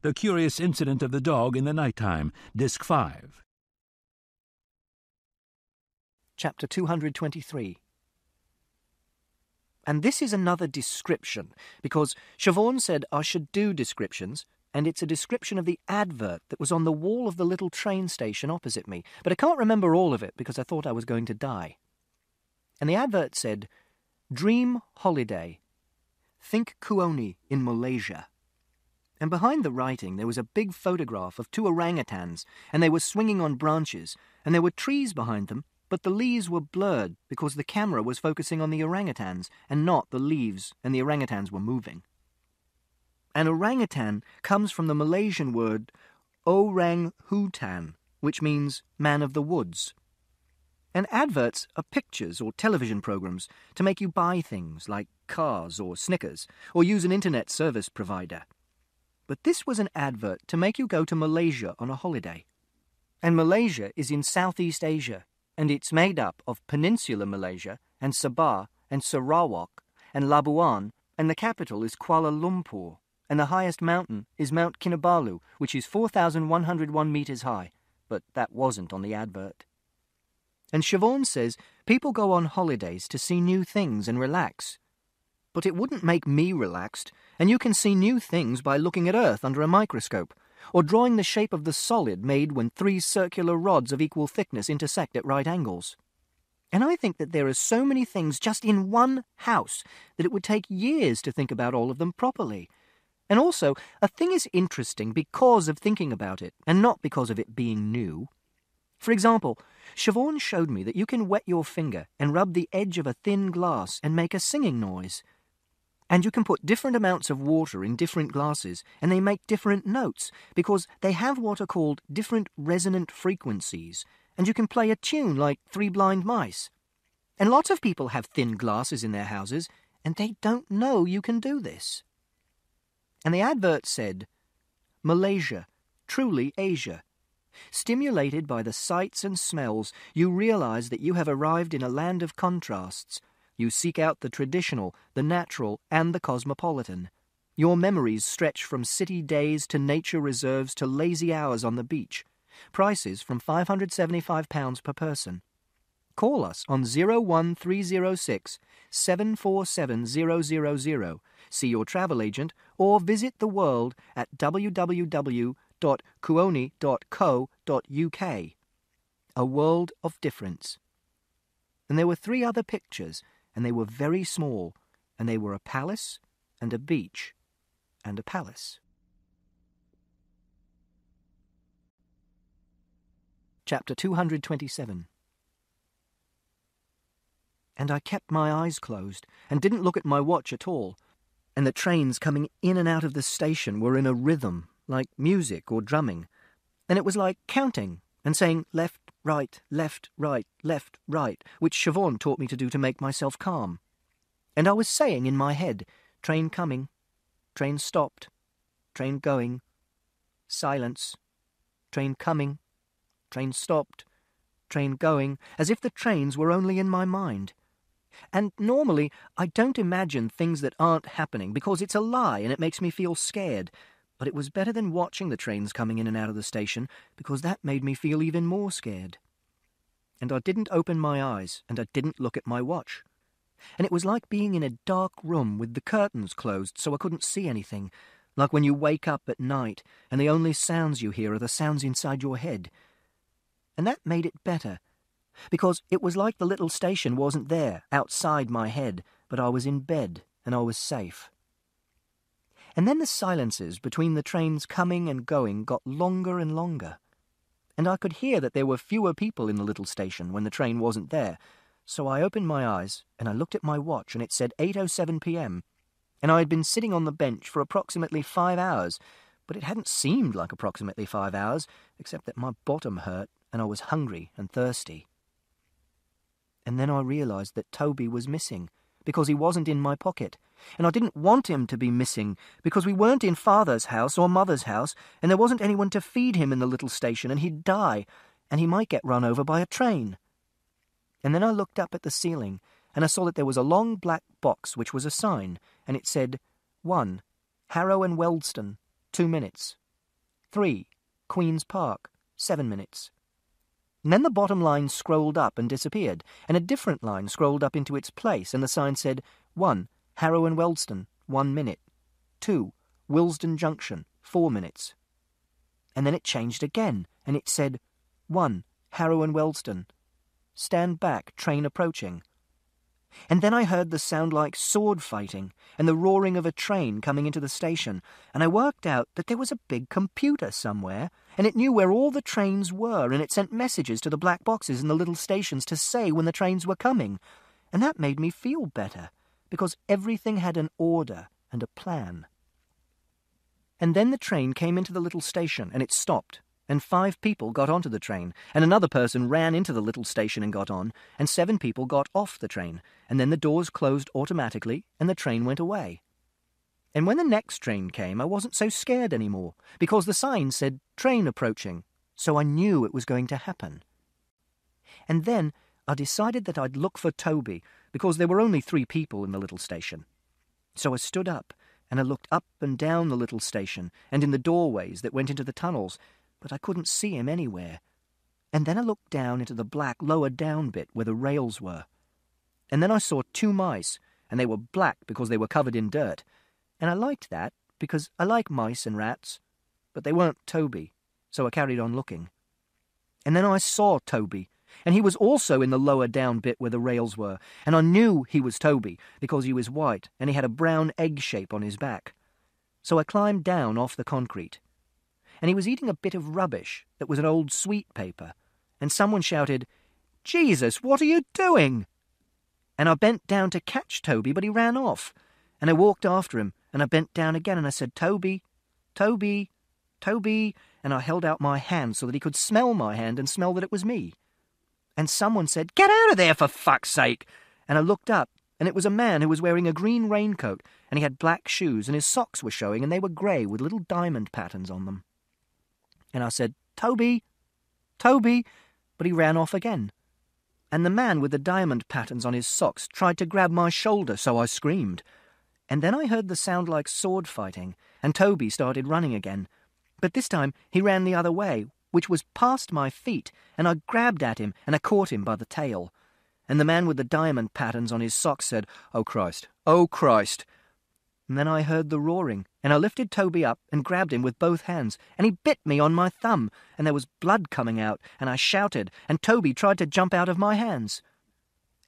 The Curious Incident of the Dog in the Nighttime, Disc 5. Chapter 223. And this is another description, because Siobhan said I should do descriptions, and it's a description of the advert that was on the wall of the little train station opposite me, but I can't remember all of it because I thought I was going to die. And the advert said, "Dream Holiday. Think Kuoni in Malaysia." And behind the writing there was a big photograph of two orangutans, and they were swinging on branches, and there were trees behind them, but the leaves were blurred because the camera was focusing on the orangutans and not the leaves, and the orangutans were moving. An orangutan comes from the Malaysian word orang hutan, which means man of the woods. And adverts are pictures or television programs to make you buy things like cars or Snickers, or use an internet service provider. But this was an advert to make you go to Malaysia on a holiday. And Malaysia is in Southeast Asia, and it's made up of Peninsular Malaysia and Sabah and Sarawak and Labuan, and the capital is Kuala Lumpur, and the highest mountain is Mount Kinabalu, which is 4,101 metres high, but that wasn't on the advert. And Siobhan says people go on holidays to see new things and relax. But it wouldn't make me relaxed, and you can see new things by looking at Earth under a microscope, or drawing the shape of the solid made when three circular rods of equal thickness intersect at right angles. And I think that there are so many things just in one house that it would take years to think about all of them properly. And also, a thing is interesting because of thinking about it, and not because of it being new. For example, Siobhan showed me that you can wet your finger and rub the edge of a thin glass and make a singing noise. And you can put different amounts of water in different glasses, and they make different notes, because they have what are called different resonant frequencies, and you can play a tune like Three Blind Mice. And lots of people have thin glasses in their houses, and they don't know you can do this. And the advert said, "Malaysia, truly Asia. Stimulated by the sights and smells, you realize that you have arrived in a land of contrasts. You seek out the traditional, the natural, and the cosmopolitan. Your memories stretch from city days to nature reserves to lazy hours on the beach. Prices from £575 per person. Call us on 01306 747 000, see your travel agent, or visit the world at www.kuoni.co.uk. A world of difference." And there were 3 other pictures, and they were very small, and they were a palace, and a beach, and a palace. Chapter 227. And I kept my eyes closed, and didn't look at my watch at all, and the trains coming in and out of the station were in a rhythm, like music or drumming, and it was like counting, and saying left, right, left, right, which Siobhan taught me to do to make myself calm. And I was saying in my head, train coming, train stopped, train going, silence, train coming, train stopped, train going, as if the trains were only in my mind. And normally I don't imagine things that aren't happening because it's a lie and it makes me feel scared. But it was better than watching the trains coming in and out of the station, because that made me feel even more scared. And I didn't open my eyes, and I didn't look at my watch. And it was like being in a dark room with the curtains closed so I couldn't see anything, like when you wake up at night and the only sounds you hear are the sounds inside your head. And that made it better, because it was like the little station wasn't there, outside my head, but I was in bed and I was safe. And then the silences between the trains coming and going got longer and longer. And I could hear that there were fewer people in the little station when the train wasn't there. So I opened my eyes and I looked at my watch and it said 8:07 p.m. And I had been sitting on the bench for approximately 5 hours, but it hadn't seemed like approximately 5 hours, except that my bottom hurt and I was hungry and thirsty. And then I realized that Toby was missing, because he wasn't in my pocket, and I didn't want him to be missing, because we weren't in Father's house or Mother's house, and there wasn't anyone to feed him in the little station, and he'd die, and he might get run over by a train. And then I looked up at the ceiling, and I saw that there was a long black box which was a sign, and it said, 1. Harrow and Weldstone, 2 minutes. 3. Queen's Park, 7 minutes. And then the bottom line scrolled up and disappeared, and a different line scrolled up into its place, and the sign said 1. Harrow and Wealdstone, 1 minute. 2. Willesden Junction, 4 minutes. And then it changed again, and it said 1. Harrow and Wealdstone. Stand back, train approaching. And then I heard the sound like sword fighting and the roaring of a train coming into the station, and I worked out that there was a big computer somewhere, and it knew where all the trains were, and it sent messages to the black boxes in the little stations to say when the trains were coming. And that made me feel better, because everything had an order and a plan. And then the train came into the little station, and it stopped, and 5 people got onto the train, and another person ran into the little station and got on, and 7 people got off the train, and then the doors closed automatically, and the train went away. And when the next train came, I wasn't so scared anymore, because the sign said, train approaching, so I knew it was going to happen. And then I decided that I'd look for Toby, because there were only 3 people in the little station. So I stood up, and I looked up and down the little station, and in the doorways that went into the tunnels, but I couldn't see him anywhere. And then I looked down into the black lower down bit where the rails were. And then I saw 2 mice, and they were black because they were covered in dirt. And I liked that, because I like mice and rats. But they weren't Toby, so I carried on looking. And then I saw Toby, and he was also in the lower down bit where the rails were, and I knew he was Toby, because he was white, and he had a brown egg shape on his back. So I climbed down off the concrete. And he was eating a bit of rubbish that was an old sweet paper, and someone shouted, "Jesus, what are you doing?" And I bent down to catch Toby, but he ran off, and I walked after him, and I bent down again, and I said, "Toby, Toby, Toby," and I held out my hand so that he could smell my hand and smell that it was me. And someone said, "Get out of there, for fuck's sake!" And I looked up, and it was a man who was wearing a green raincoat, and he had black shoes, and his socks were showing, and they were grey with little diamond patterns on them. And I said, "Toby, Toby," but he ran off again. And the man with the diamond patterns on his socks tried to grab my shoulder, so I screamed. And then I heard the sound like sword fighting, and Toby started running again. But this time he ran the other way, which was past my feet, and I grabbed at him, and I caught him by the tail. And the man with the diamond patterns on his socks said, "Oh, Christ, oh, Christ." And then I heard the roaring, and I lifted Toby up and grabbed him with both hands, and he bit me on my thumb, and there was blood coming out, and I shouted, and Toby tried to jump out of my hands.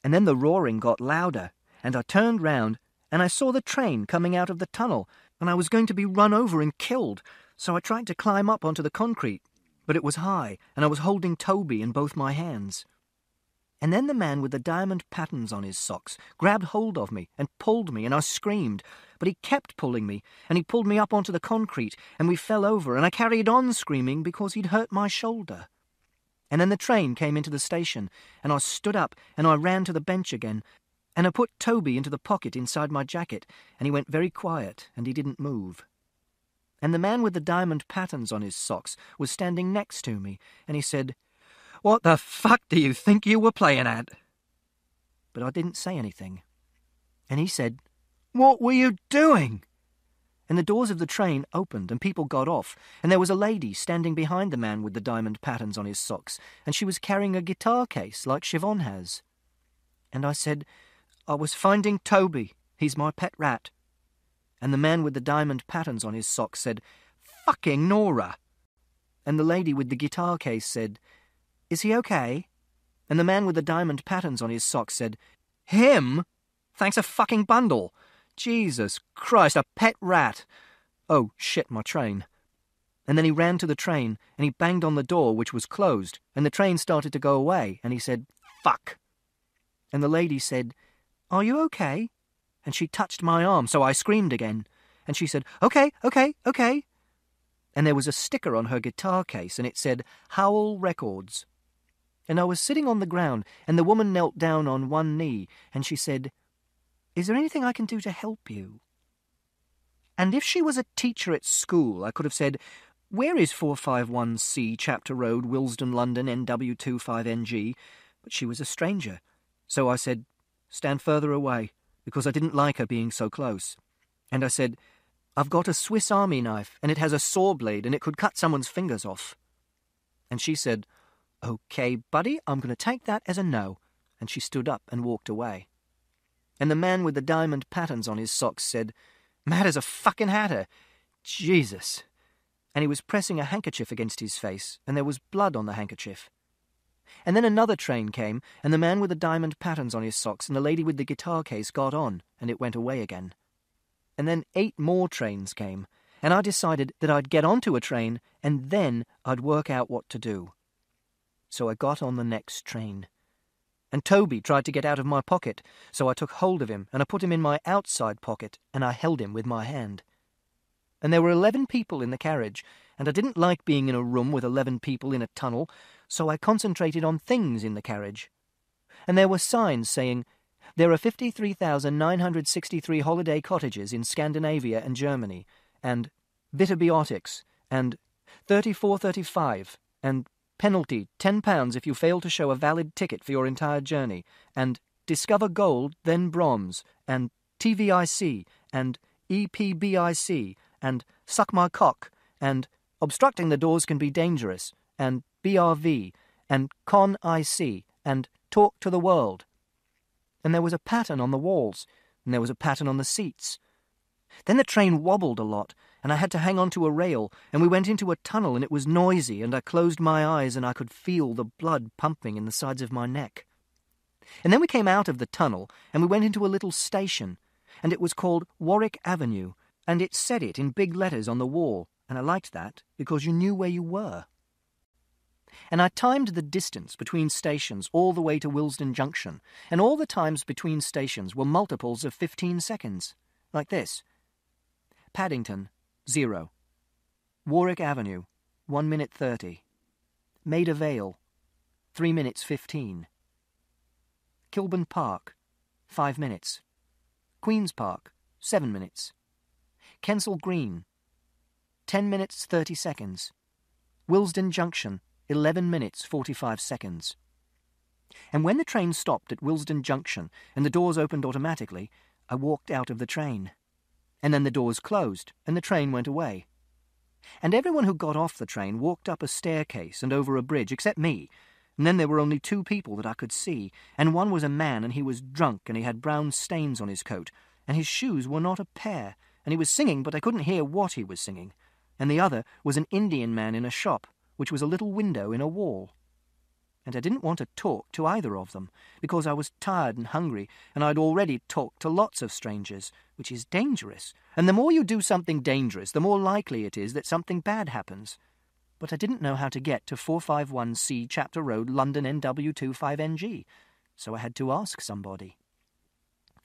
And then the roaring got louder, and I turned round, and I saw the train coming out of the tunnel, and I was going to be run over and killed, so I tried to climb up onto the concrete, but it was high, and I was holding Toby in both my hands. And then the man with the diamond patterns on his socks grabbed hold of me and pulled me, and I screamed. But he kept pulling me, and he pulled me up onto the concrete, and we fell over, and I carried on screaming because he'd hurt my shoulder. And then the train came into the station, and I stood up, and I ran to the bench again, and I put Toby into the pocket inside my jacket, and he went very quiet, and he didn't move. And the man with the diamond patterns on his socks was standing next to me, and he said, "What the fuck do you think you were playing at?" But I didn't say anything. And he said, "What were you doing?" And the doors of the train opened, and people got off, and there was a lady standing behind the man with the diamond patterns on his socks, and she was carrying a guitar case like Siobhan has. And I said, "I was finding Toby. He's my pet rat." And the man with the diamond patterns on his socks said, "Fucking Nora." And the lady with the guitar case said, "Is he okay?" And the man with the diamond patterns on his socks said, "Him? Thanks a fucking bundle. Jesus Christ, a pet rat. Oh, shit, my train." And then he ran to the train, and he banged on the door, which was closed, and the train started to go away, and he said, "Fuck." And the lady said, "Are you okay?" And she touched my arm, so I screamed again. And she said, "Okay, okay, okay." And there was a sticker on her guitar case, and it said, "Howl Records." And I was sitting on the ground, and the woman knelt down on one knee, and she said, "Is there anything I can do to help you?" And if she was a teacher at school, I could have said, "Where is 451C Chapter Road, Willesden, London, NW25NG?" But she was a stranger. So I said, "Stand further away," because I didn't like her being so close. And I said, I've got a Swiss Army knife, and it has a saw blade, and it could cut someone's fingers off. And she said, "Okay, buddy, I'm going to take that as a no." And she stood up and walked away. And the man with the diamond patterns on his socks said, "Mad as a fucking hatter. Jesus." And he was pressing a handkerchief against his face, and there was blood on the handkerchief. And then another train came, and the man with the diamond patterns on his socks and the lady with the guitar case got on, and it went away again. And then 8 more trains came, and I decided that I'd get onto a train, and then I'd work out what to do. So I got on the next train. And Toby tried to get out of my pocket, so I took hold of him, and I put him in my outside pocket, and I held him with my hand. And there were 11 people in the carriage, and I didn't like being in a room with 11 people in a tunnel, so I concentrated on things in the carriage. And there were signs saying, "There are 53,963 holiday cottages in Scandinavia and Germany," and "Bitterbiotics," and 3435, and "Penalty, £10 if you fail to show a valid ticket for your entire journey," and "Discover gold, then bronze," and "TVIC," and "EPBIC," and "Suck my cock," and "Obstructing the doors can be dangerous," and "BRV," and "Con IC," and "Talk to the world." And there was a pattern on the walls, and there was a pattern on the seats. Then the train wobbled a lot, and I had to hang on to a rail, and we went into a tunnel, and it was noisy, and I closed my eyes, and I could feel the blood pumping in the sides of my neck. And then we came out of the tunnel, and we went into a little station, and it was called Warwick Avenue, and it said it in big letters on the wall, and I liked that, because you knew where you were. And I timed the distance between stations all the way to Willesden Junction, and all the times between stations were multiples of 15 seconds, like this. Paddington, 0. Warwick Avenue, 1 minute 30. Maida Vale, 3 minutes 15. Kilburn Park, 5 minutes. Queen's Park, 7 minutes. Kensal Green, 10 minutes 30 seconds. Willesden Junction, 11 minutes 45 seconds. And when the train stopped at Willesden Junction and the doors opened automatically, I walked out of the train. And then the doors closed and the train went away. And everyone who got off the train walked up a staircase and over a bridge, except me. And then there were only 2 people that I could see, and one was a man, and he was drunk, and he had brown stains on his coat, and his shoes were not a pair, and he was singing, but I couldn't hear what he was singing. And the other was an Indian man in a shop, which was a little window in a wall. And I didn't want to talk to either of them, because I was tired and hungry, and I'd already talked to lots of strangers, which is dangerous. And the more you do something dangerous, the more likely it is that something bad happens. But I didn't know how to get to 451C Chapter Road, London NW25NG, so I had to ask somebody.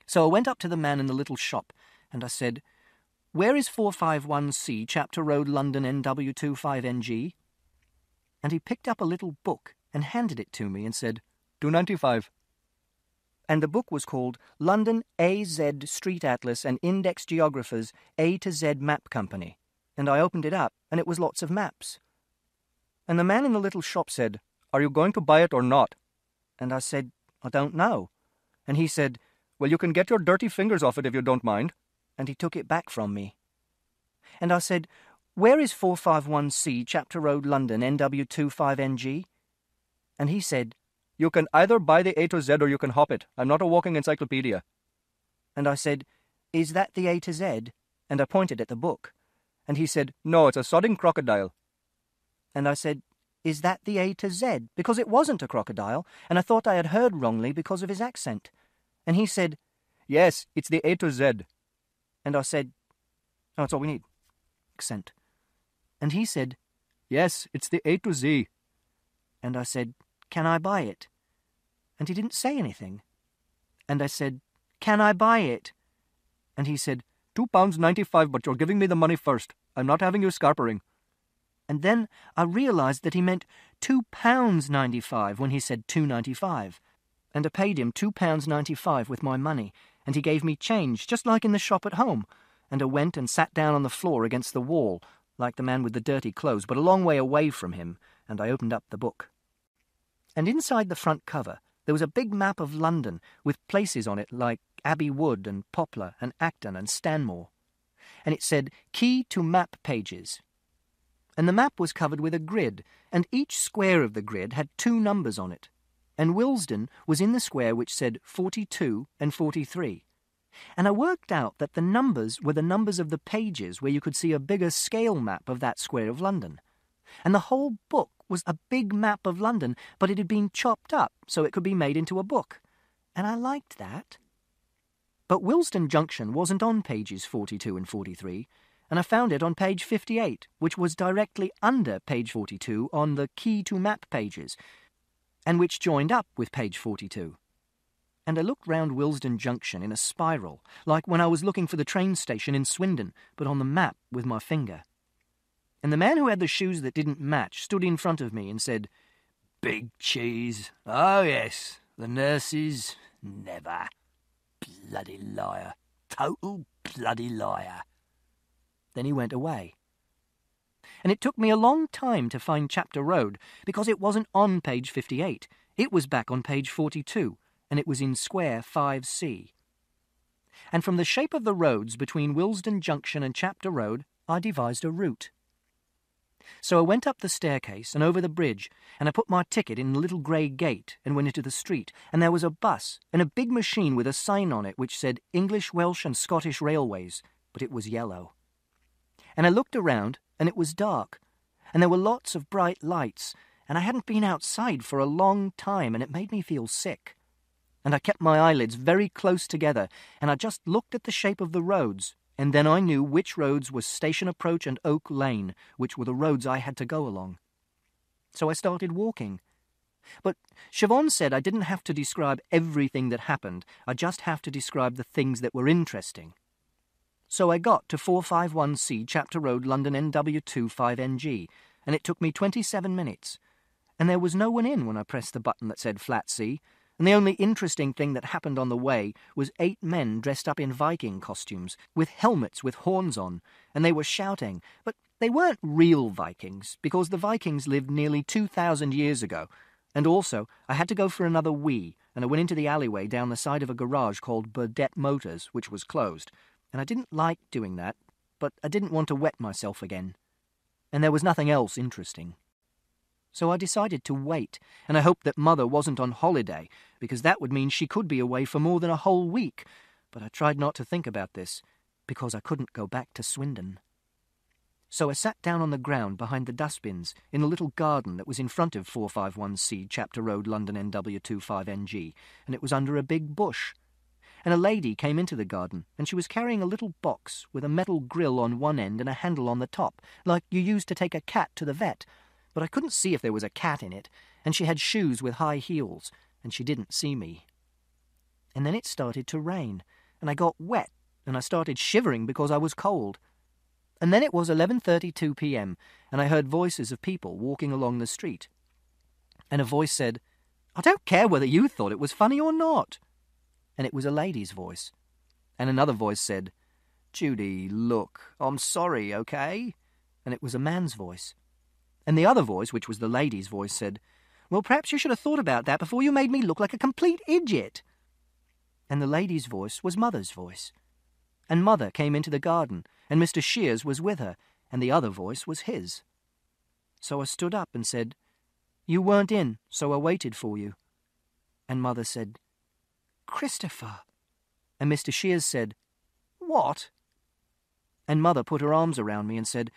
So I went up to the man in the little shop, and I said, "Where is 451C Chapter Road, London NW25NG? And he picked up a little book and handed it to me and said, 295. And the book was called London AZ Street Atlas and Index Geographers A to Z Map Company. And I opened it up, and it was lots of maps. And the man in the little shop said, "Are you going to buy it or not?" And I said, "I don't know." And he said, "Well, you can get your dirty fingers off it if you don't mind." And he took it back from me. And I said, "Where is 451C Chapter Road, London NW25NG? And he said, "You can either buy the A to Z or you can hop it. I'm not a walking encyclopedia." And I said, "Is that the A to Z?" And I pointed at the book. And he said, "No, it's a sodding crocodile." And I said, "Is that the A to Z?" Because it wasn't a crocodile, and I thought I had heard wrongly because of his accent. And he said, "Yes, it's the A to Z." And I said, "Oh, that's all we need." Accent. And he said, "Yes, it's the A to Z." And I said, "Can I buy it?" And he didn't say anything. And I said, "Can I buy it?" And he said, £2.95, but you're giving me the money first. I'm not having you scarpering. And then I realised that he meant £2.95 when he said £2.95. And I paid him £2.95 with my money, and he gave me change, just like in the shop at home. And I went and sat down on the floor against the wall, like the man with the dirty clothes, but a long way away from him, and I opened up the book. And inside the front cover there was a big map of London with places on it like Abbey Wood and Poplar and Acton and Stanmore. and it said, Key to Map Pages. And the map was covered with a grid, and each square of the grid had 2 numbers on it. And Willesden was in the square which said 42 and 43. And I worked out that the numbers were the numbers of the pages where you could see a bigger scale map of that square of London. And the whole book was a big map of London, but it had been chopped up so it could be made into a book. And I liked that. But Willesden Junction wasn't on pages 42 and 43, and I found it on page 58, which was directly under page 42 on the Key to Map pages, and which joined up with page 42. And I looked round Willesden Junction in a spiral, like when I was looking for the train station in Swindon, but on the map with my finger. And the man who had the shoes that didn't match stood in front of me and said, "Big cheese. Oh, yes. The nurses, never. Bloody liar. Total bloody liar." Then he went away. And it took me a long time to find Chapter Road, because it wasn't on page 58. It was back on page 42, and it was in square 5C. And from the shape of the roads between Willesden Junction and Chapter Road, I devised a route. So I went up the staircase and over the bridge, and I put my ticket in the little grey gate and went into the street, and there was a bus and a big machine with a sign on it which said English, Welsh and Scottish Railways, but it was yellow. And I looked around, and it was dark, and there were lots of bright lights, and I hadn't been outside for a long time, and it made me feel sick. And I kept my eyelids very close together, and I just looked at the shape of the roads, and then I knew which roads were Station Approach and Oak Lane, which were the roads I had to go along. So I started walking. But Siobhan said I didn't have to describe everything that happened, I just have to describe the things that were interesting. So I got to 451C Chapter Road, London NW2 5NG, and it took me 27 minutes. And there was no one in when I pressed the button that said Flat C, and the only interesting thing that happened on the way was 8 men dressed up in Viking costumes, with helmets with horns on, and they were shouting, but they weren't real Vikings, because the Vikings lived nearly 2,000 years ago, and also I had to go for another wee, and I went into the alleyway down the side of a garage called Burdett Motors, which was closed. And I didn't like doing that, but I didn't want to wet myself again. And there was nothing else interesting. So I decided to wait, and I hoped that Mother wasn't on holiday, because that would mean she could be away for more than a whole week. But I tried not to think about this, because I couldn't go back to Swindon. So I sat down on the ground behind the dustbins in a little garden that was in front of 451C Chapter Road, London NW2 5NG, and it was under a big bush. And a lady came into the garden, and she was carrying a little box with a metal grill on one end and a handle on the top, like you use to take a cat to the vet. But I couldn't see if there was a cat in it, and she had shoes with high heels, and she didn't see me. And then it started to rain, and I got wet, and I started shivering because I was cold. And then it was 11:32 p.m., and I heard voices of people walking along the street. And a voice said, "I don't care whether you thought it was funny or not." And it was a lady's voice. And another voice said, "Judy, look, I'm sorry, okay?" And it was a man's voice. And the other voice, which was the lady's voice, said, "Well, perhaps you should have thought about that before you made me look like a complete idiot." And the lady's voice was Mother's voice. And Mother came into the garden, and Mr. Shears was with her, and the other voice was his. So I stood up and said, "You weren't in, so I waited for you." And Mother said, "Christopher." And Mr. Shears said, "What?" And Mother put her arms around me and said,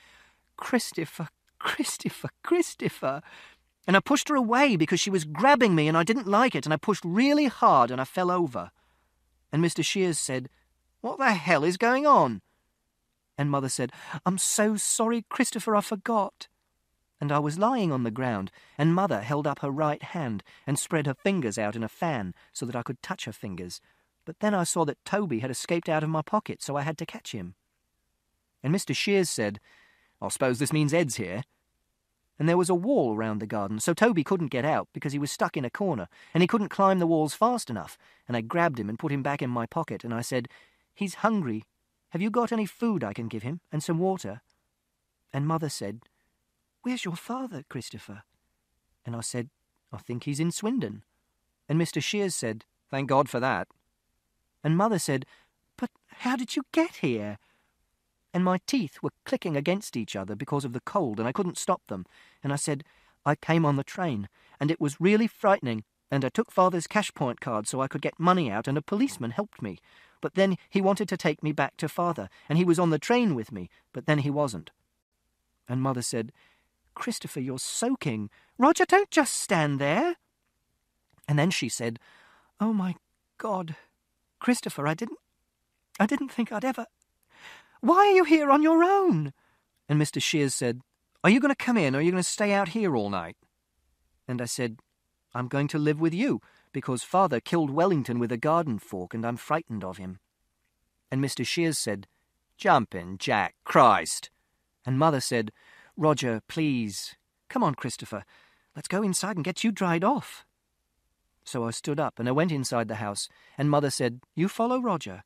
"Christopher, Christopher, Christopher." And I pushed her away because she was grabbing me and I didn't like it, and I pushed really hard and I fell over. And Mr. Shears said, "What the hell is going on?" And Mother said, "I'm so sorry, Christopher, I forgot." And I was lying on the ground, and Mother held up her right hand and spread her fingers out in a fan so that I could touch her fingers. But then I saw that Toby had escaped out of my pocket, so I had to catch him. And Mr. Shears said, "I suppose this means Ed's here." And there was a wall around the garden, so Toby couldn't get out because he was stuck in a corner, and he couldn't climb the walls fast enough. And I grabbed him and put him back in my pocket, and I said, "He's hungry. Have you got any food I can give him, and some water?" And Mother said, "Where's your father, Christopher?" And I said, "I think he's in Swindon." And Mr. Shears said, "Thank God for that." And Mother said, "But how did you get here?" and my teeth were clicking against each other because of the cold, and I couldn't stop them. And I said, I came on the train, and it was really frightening, and I took Father's cash point card so I could get money out, and a policeman helped me. But then he wanted to take me back to Father, and he was on the train with me, but then he wasn't. And Mother said, Christopher, you're soaking. Roger, don't just stand there. And then she said, Oh, my God, Christopher, I didn't think I'd ever... Why are you here on your own? And Mr. Shears said, Are you going to come in, or are you going to stay out here all night? And I said, I'm going to live with you, because Father killed Wellington with a garden fork, and I'm frightened of him. And Mr. Shears said, Jump in, Jack, Christ. And Mother said, Roger, please. Come on, Christopher. Let's go inside and get you dried off. So I stood up, and I went inside the house, and Mother said, You follow Roger.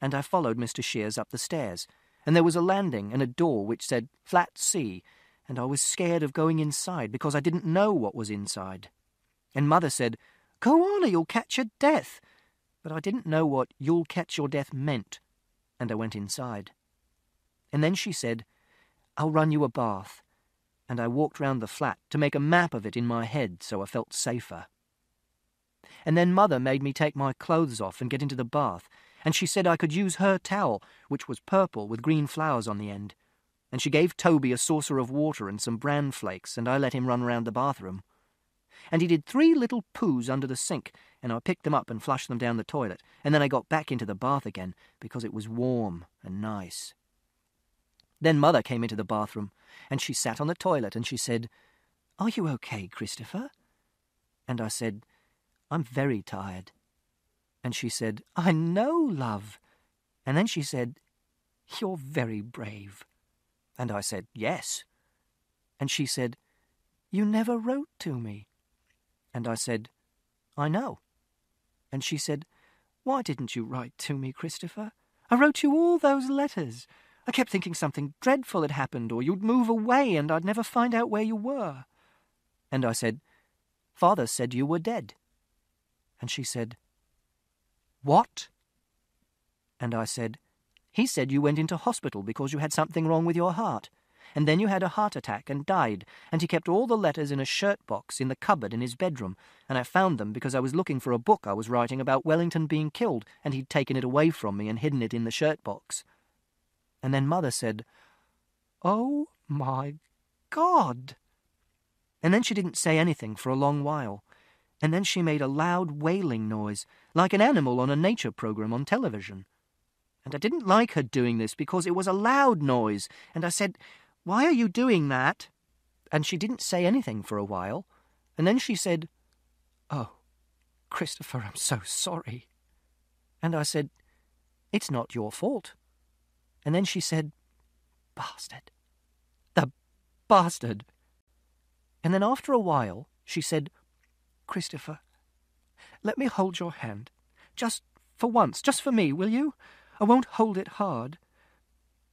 And I followed Mr. Shears up the stairs, and there was a landing and a door which said Flat C, and I was scared of going inside because I didn't know what was inside. And Mother said, Go on or you'll catch your death. But I didn't know what you'll catch your death meant, and I went inside. And then she said, I'll run you a bath. And I walked round the flat to make a map of it in my head so I felt safer. And then Mother made me take my clothes off and get into the bath, and she said I could use her towel, which was purple with green flowers on the end. And she gave Toby a saucer of water and some bran flakes, and I let him run round the bathroom. And he did 3 little poos under the sink, and I picked them up and flushed them down the toilet, and then I got back into the bath again, because it was warm and nice. Then Mother came into the bathroom, and she sat on the toilet, and she said, Are you okay, Christopher? And I said, I'm very tired. And she said, I know, love. And then she said, You're very brave. And I said, Yes. And she said, You never wrote to me. And I said, I know. And she said, Why didn't you write to me, Christopher? I wrote you all those letters. I kept thinking something dreadful had happened, or you'd move away and I'd never find out where you were. And I said, Father said you were dead. And she said, What? And I said, He said you went into hospital because you had something wrong with your heart. And then you had a heart attack and died, and he kept all the letters in a shirt box in the cupboard in his bedroom, and I found them because I was looking for a book I was writing about Wellington being killed, and he'd taken it away from me and hidden it in the shirt box. And then Mother said, Oh, my God! And then she didn't say anything for a long while, and then she made a loud wailing noise, like an animal on a nature program on television. And I didn't like her doing this because it was a loud noise, and I said, Why are you doing that? And she didn't say anything for a while, and then she said, Oh, Christopher, I'm so sorry. And I said, It's not your fault. And then she said, Bastard. The bastard. And then after a while, she said, Christopher, let me hold your hand. Just for once, just for me, will you? I won't hold it hard.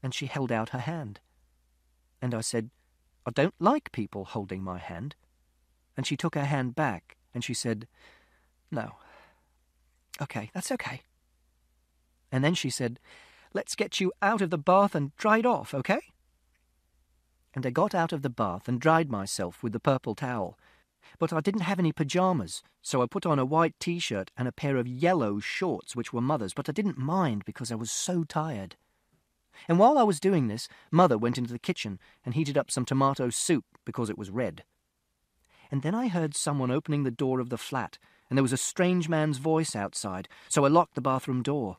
And she held out her hand. And I said, I don't like people holding my hand. And she took her hand back, and she said, No. Okay, that's okay. And then she said, Let's get you out of the bath and dried off, okay? And I got out of the bath and dried myself with the purple towel. But I didn't have any pyjamas, so I put on a white T-shirt and a pair of yellow shorts, which were Mother's, but I didn't mind because I was so tired. And while I was doing this, Mother went into the kitchen and heated up some tomato soup because it was red. And then I heard someone opening the door of the flat, and there was a strange man's voice outside, so I locked the bathroom door.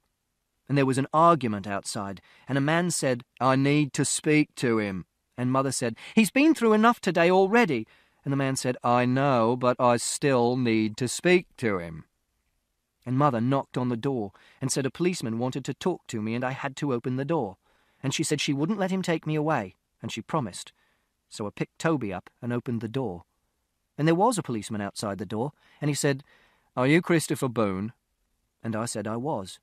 And there was an argument outside, and a man said, I need to speak to him. And Mother said, He's been through enough today already. And the man said, I know, but I still need to speak to him. And Mother knocked on the door and said a policeman wanted to talk to me and I had to open the door. And she said she wouldn't let him take me away, and she promised. So I picked Toby up and opened the door. And there was a policeman outside the door, and he said, Are you Christopher Boone? And I said I was.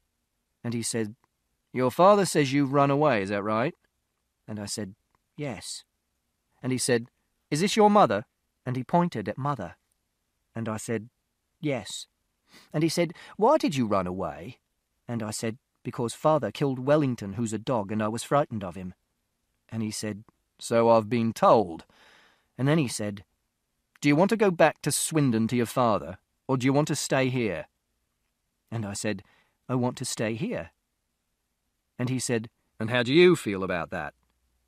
And he said, Your father says you've run away, is that right? And I said, Yes. And he said, Is this your mother? And he pointed at Mother. And I said, Yes. And he said, Why did you run away? And I said, because Father killed Wellington, who's a dog, and I was frightened of him. And he said, So I've been told. And then he said, Do you want to go back to Swindon to your father, or do you want to stay here? And I said, I want to stay here. And he said, And how do you feel about that?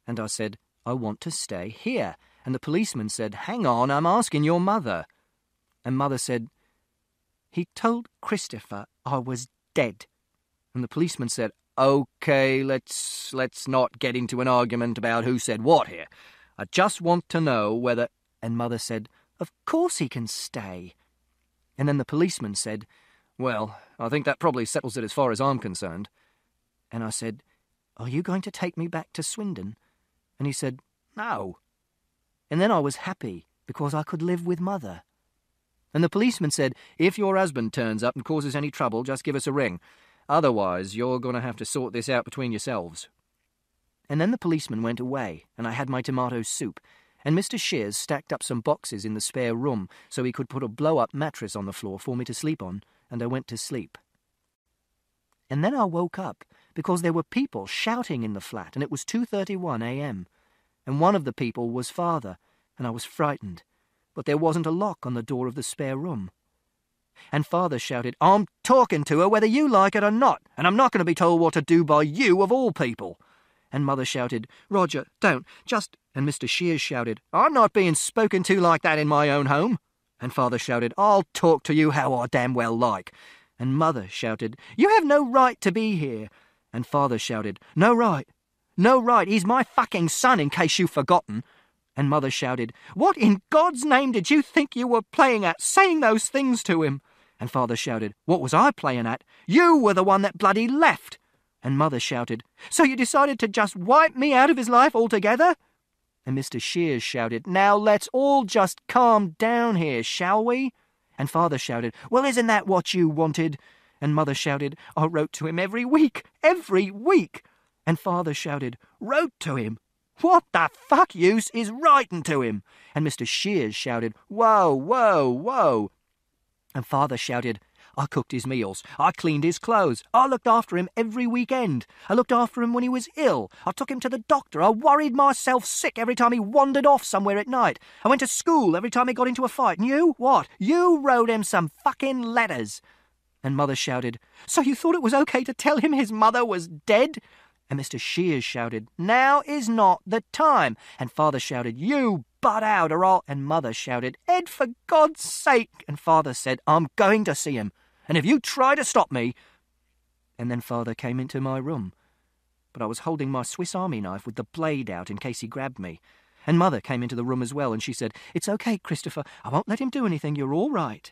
And I said, I want to stay here. And the policeman said, Hang on, I'm asking your mother. And Mother said, He told Christopher I was dead. And the policeman said, OK, let's not get into an argument about who said what here. I just want to know whether... And Mother said, Of course he can stay. And then the policeman said, Well, I think that probably settles it as far as I'm concerned. And I said, Are you going to take me back to Swindon? And he said, No. And then I was happy, because I could live with Mother. And the policeman said, If your husband turns up and causes any trouble, just give us a ring. Otherwise, you're going to have to sort this out between yourselves. And then the policeman went away, and I had my tomato soup, and Mr. Shears stacked up some boxes in the spare room so he could put a blow-up mattress on the floor for me to sleep on, and I went to sleep. And then I woke up, because there were people shouting in the flat, and it was 2:31 a.m., and one of the people was Father, and I was frightened, but there wasn't a lock on the door of the spare room. And Father shouted, I'm talking to her whether you like it or not, and I'm not going to be told what to do by you of all people. And Mother shouted, Roger, don't, just... And Mr. Shears shouted, I'm not being spoken to like that in my own home. And Father shouted, I'll talk to you how I damn well like. And Mother shouted, You have no right to be here. And Father shouted, No right. No right, he's my fucking son, in case you've forgotten. And Mother shouted, What in God's name did you think you were playing at, saying those things to him? And Father shouted, What was I playing at? You were the one that bloody left. And Mother shouted, So you decided to just wipe me out of his life altogether? And Mr. Shears shouted, Now let's all just calm down here, shall we? And Father shouted, Well, isn't that what you wanted? And Mother shouted, I wrote to him every week. And Father shouted, Wrote to him? What the fuck use is writing to him? And Mr. Shears shouted, Whoa, whoa, whoa. And Father shouted, I cooked his meals, I cleaned his clothes, I looked after him every weekend, I looked after him when he was ill, I took him to the doctor, I worried myself sick every time he wandered off somewhere at night, I went to school every time he got into a fight, and you, what? You wrote him some fucking letters. And Mother shouted, So you thought it was okay to tell him his mother was dead? And Mr. Shears shouted, Now is not the time. And Father shouted, You butt out or I'll... And Mother shouted, Ed, for God's sake. And Father said, I'm going to see him. And if you try to stop me... And then Father came into my room. But I was holding my Swiss Army knife with the blade out in case he grabbed me. And Mother came into the room as well, and she said, It's okay, Christopher. I won't let him do anything. You're all right.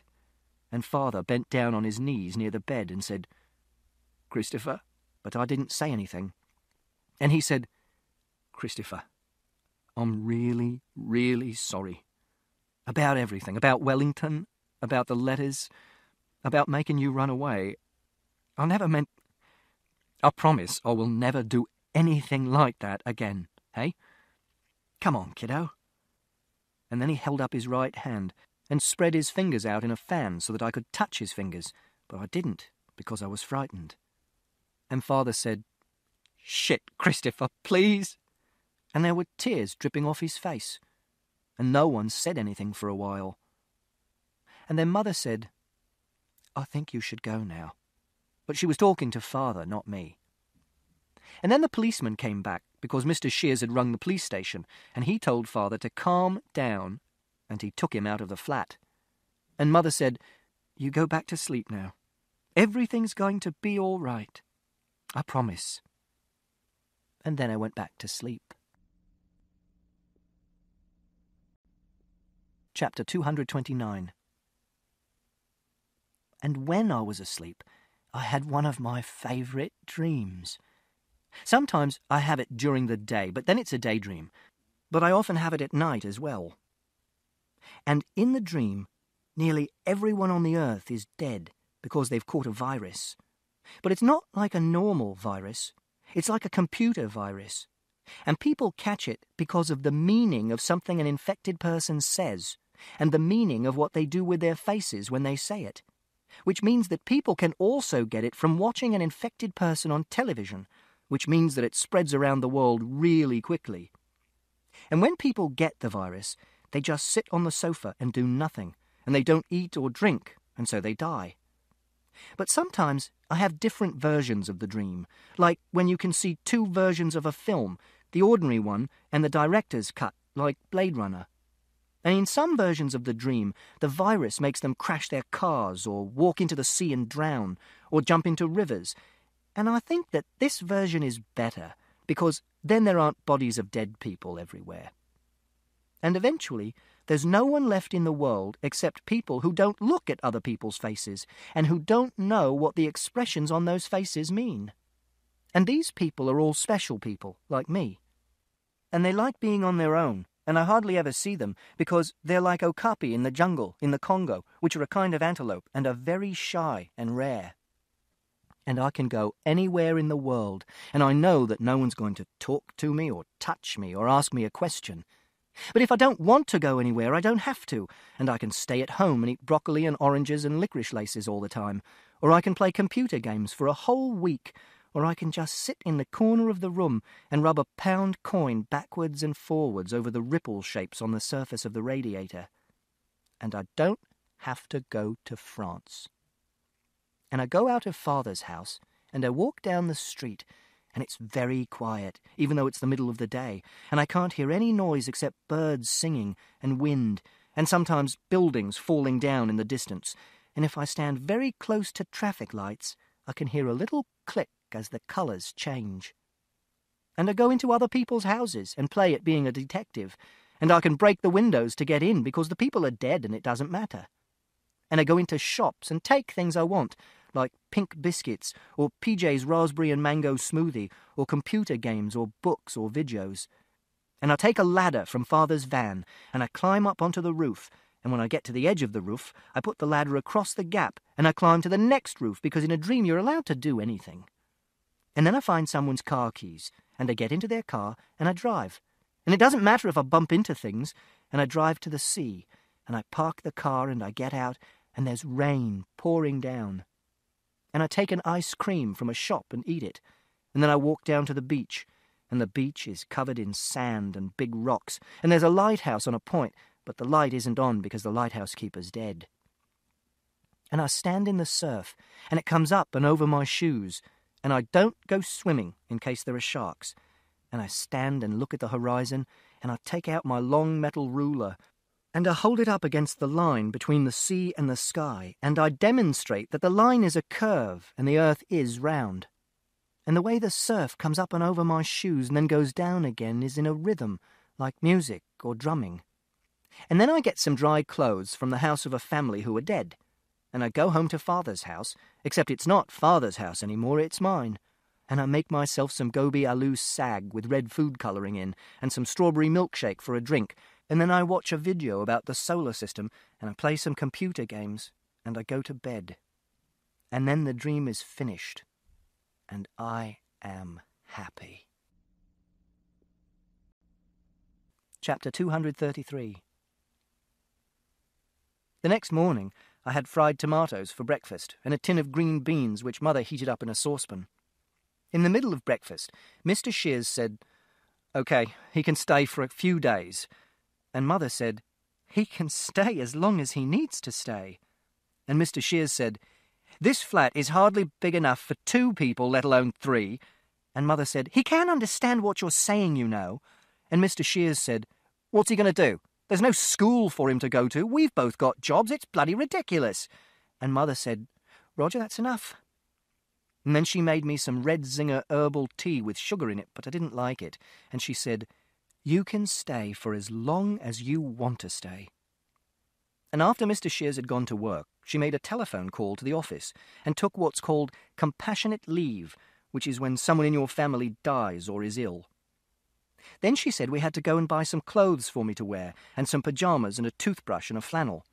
And Father bent down on his knees near the bed and said, Christopher? But I didn't say anything. And he said, Christopher, I'm really, really sorry. About everything. About Wellington. About the letters. About making you run away. I never meant... I promise I will never do anything like that again, hey? Come on, kiddo. And then he held up his right hand and spread his fingers out in a fan so that I could touch his fingers, but I didn't, because I was frightened. And Father said, Shit, Christopher, please. And there were tears dripping off his face, and no one said anything for a while. And then Mother said, I think you should go now. But she was talking to Father, not me. And then the policeman came back, because Mr. Shears had rung the police station, and he told Father to calm down, and he took him out of the flat. And Mother said, You go back to sleep now. Everything's going to be all right. I promise. And then I went back to sleep. Chapter 229. And when I was asleep, I had one of my favourite dreams. Sometimes I have it during the day, but then it's a daydream. But I often have it at night as well. And in the dream, nearly everyone on the earth is dead because they've caught a virus. But it's not like a normal virus. It's like a computer virus. And people catch it because of the meaning of something an infected person says, and the meaning of what they do with their faces when they say it. which means that people can also get it from watching an infected person on television, which means that it spreads around the world really quickly. And when people get the virus, they just sit on the sofa and do nothing, and they don't eat or drink, and so they die. But sometimes I have different versions of the dream, like when you can see two versions of a film, the ordinary one and the director's cut, like Blade Runner. And in some versions of the dream, the virus makes them crash their cars or walk into the sea and drown or jump into rivers. And I think that this version is better because then there aren't bodies of dead people everywhere. And eventually, there's no one left in the world except people who don't look at other people's faces and who don't know what the expressions on those faces mean. And these people are all special people, like me. And they like being on their own, and I hardly ever see them because they're like okapi in the jungle in the Congo, which are a kind of antelope and are very shy and rare. And I can go anywhere in the world, and I know that no one's going to talk to me or touch me or ask me a question. But if I don't want to go anywhere, I don't have to, and I can stay at home and eat broccoli and oranges and licorice laces all the time, or I can play computer games for a whole week, or I can just sit in the corner of the room and rub a pound coin backwards and forwards over the ripple shapes on the surface of the radiator. And I don't have to go to France. And I go out of Father's house, and I walk down the street, and it's very quiet, even though it's the middle of the day, and I can't hear any noise except birds singing and wind, and sometimes buildings falling down in the distance. And if I stand very close to traffic lights, I can hear a little click as the colours change. And I go into other people's houses and play at being a detective, and I can break the windows to get in because the people are dead and it doesn't matter. And I go into shops and take things I want, like pink biscuits, or PJ's raspberry and mango smoothie, or computer games, or books, or videos. And I take a ladder from Father's van, and I climb up onto the roof, and when I get to the edge of the roof, I put the ladder across the gap, and I climb to the next roof, because in a dream you're allowed to do anything. And then I find someone's car keys, and I get into their car, and I drive. And it doesn't matter if I bump into things, and I drive to the sea, and I park the car, and I get out, and there's rain pouring down. And I take an ice cream from a shop and eat it, and then I walk down to the beach, and the beach is covered in sand and big rocks, and there's a lighthouse on a point, but the light isn't on because the lighthouse keeper's dead. And I stand in the surf, and it comes up and over my shoes, and I don't go swimming in case there are sharks, and I stand and look at the horizon, and I take out my long metal ruler, and I hold it up against the line between the sea and the sky, and I demonstrate that the line is a curve and the earth is round. And the way the surf comes up and over my shoes and then goes down again is in a rhythm, like music or drumming. And then I get some dry clothes from the house of a family who are dead, and I go home to Father's house, except it's not Father's house anymore, it's mine. And I make myself some gobi aloo sag with red food colouring in, and some strawberry milkshake for a drink, and then I watch a video about the solar system, and I play some computer games, and I go to bed. And then the dream is finished, and I am happy. Chapter 233. The next morning, I had fried tomatoes for breakfast, and a tin of green beans which Mother heated up in a saucepan. In the middle of breakfast, Mr. Shears said, "OK, he can stay for a few days." And Mother said, "He can stay as long as he needs to stay." And Mr. Shears said, "This flat is hardly big enough for 2 people, let alone 3. And Mother said, "He can't understand what you're saying, you know." And Mr. Shears said, "What's he going to do? There's no school for him to go to. We've both got jobs. It's bloody ridiculous." And Mother said, "Roger, that's enough." And then she made me some Red Zinger herbal tea with sugar in it, but I didn't like it. And she said, "You can stay for as long as you want to stay." And after Mr. Shears had gone to work, she made a telephone call to the office and took what's called compassionate leave, which is when someone in your family dies or is ill. Then she said we had to go and buy some clothes for me to wear, and some pyjamas and a toothbrush and a flannel.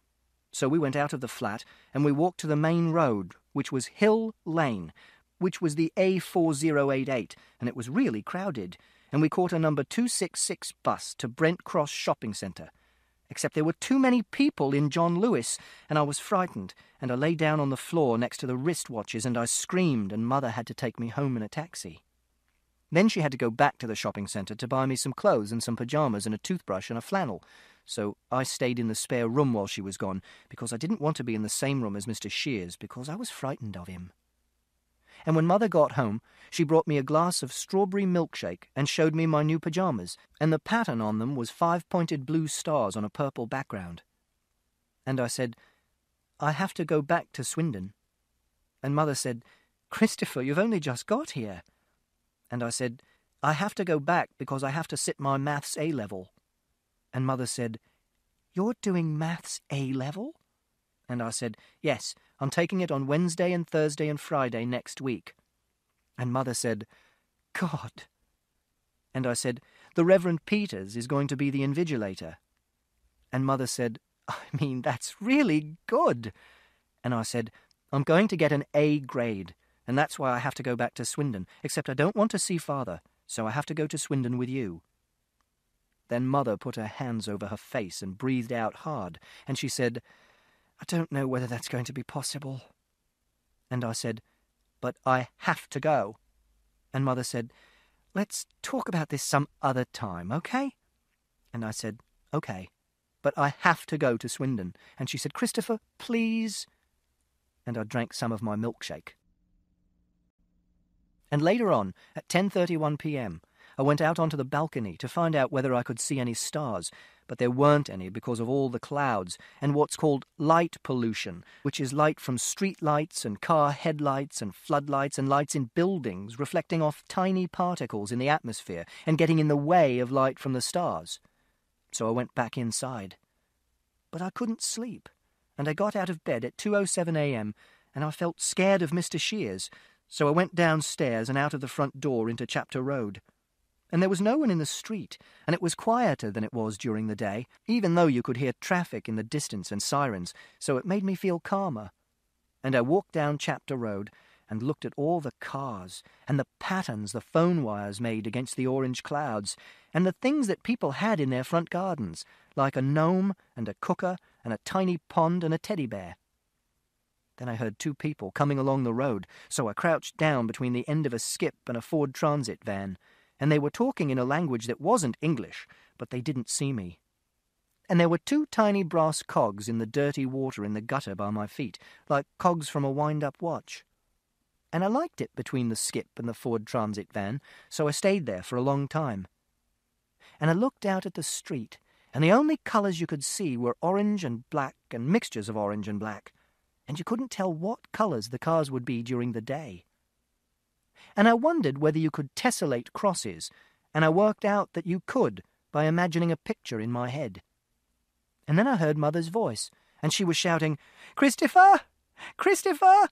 So we went out of the flat and we walked to the main road, which was Hill Lane, which was the A4088, and it was really crowded, and we caught a number 266 bus to Brent Cross Shopping Centre. except there were too many people in John Lewis, and I was frightened, and I lay down on the floor next to the wristwatches, and I screamed, and Mother had to take me home in a taxi. Then she had to go back to the shopping centre to buy me some clothes and some pyjamas and a toothbrush and a flannel, so I stayed in the spare room while she was gone, because I didn't want to be in the same room as Mr. Shears, because I was frightened of him. And when Mother got home, she brought me a glass of strawberry milkshake and showed me my new pyjamas, and the pattern on them was 5-pointed blue stars on a purple background. And I said, I have to go back to Swindon. And Mother said, Christopher, you've only just got here. And I said, I have to go back because I have to sit my maths A-level. And Mother said, You're doing maths A-level? And I said, Yes, I'm taking it on Wednesday and Thursday and Friday next week. And Mother said, God. And I said, The Reverend Peters is going to be the invigilator. And Mother said, I mean, that's really good. And I said, I'm going to get an A grade, and that's why I have to go back to Swindon, except I don't want to see Father, so I have to go to Swindon with you. Then Mother put her hands over her face and breathed out hard, and she said, I don't know whether that's going to be possible. And I said, But I have to go. And Mother said, Let's talk about this some other time, okay? And I said, Okay, but I have to go to Swindon. And she said, Christopher, please. And I drank some of my milkshake. And later on, at 10:31 p.m., I went out onto the balcony to find out whether I could see any stars, but there weren't any because of all the clouds and what's called light pollution, which is light from street lights and car headlights and floodlights and lights in buildings reflecting off tiny particles in the atmosphere and getting in the way of light from the stars. So I went back inside. But I couldn't sleep, and I got out of bed at 2:07 a.m., and I felt scared of Mr. Shears, so I went downstairs and out of the front door into Chapter Road. And there was no one in the street, and it was quieter than it was during the day, even though you could hear traffic in the distance and sirens, so it made me feel calmer. And I walked down Chapter Road and looked at all the cars, and the patterns the phone wires made against the orange clouds, and the things that people had in their front gardens, like a gnome and a cooker and a tiny pond and a teddy bear. Then I heard two people coming along the road, so I crouched down between the end of a skip and a Ford Transit van, and they were talking in a language that wasn't English, but they didn't see me. And there were two tiny brass cogs in the dirty water in the gutter by my feet, like cogs from a wind-up watch. And I liked it between the skip and the Ford Transit van, so I stayed there for a long time. And I looked out at the street, and the only colours you could see were orange and black and mixtures of orange and black, and you couldn't tell what colours the cars would be during the day. And I wondered whether you could tessellate crosses, and I worked out that you could by imagining a picture in my head. And then I heard Mother's voice, and she was shouting, Christopher! Christopher!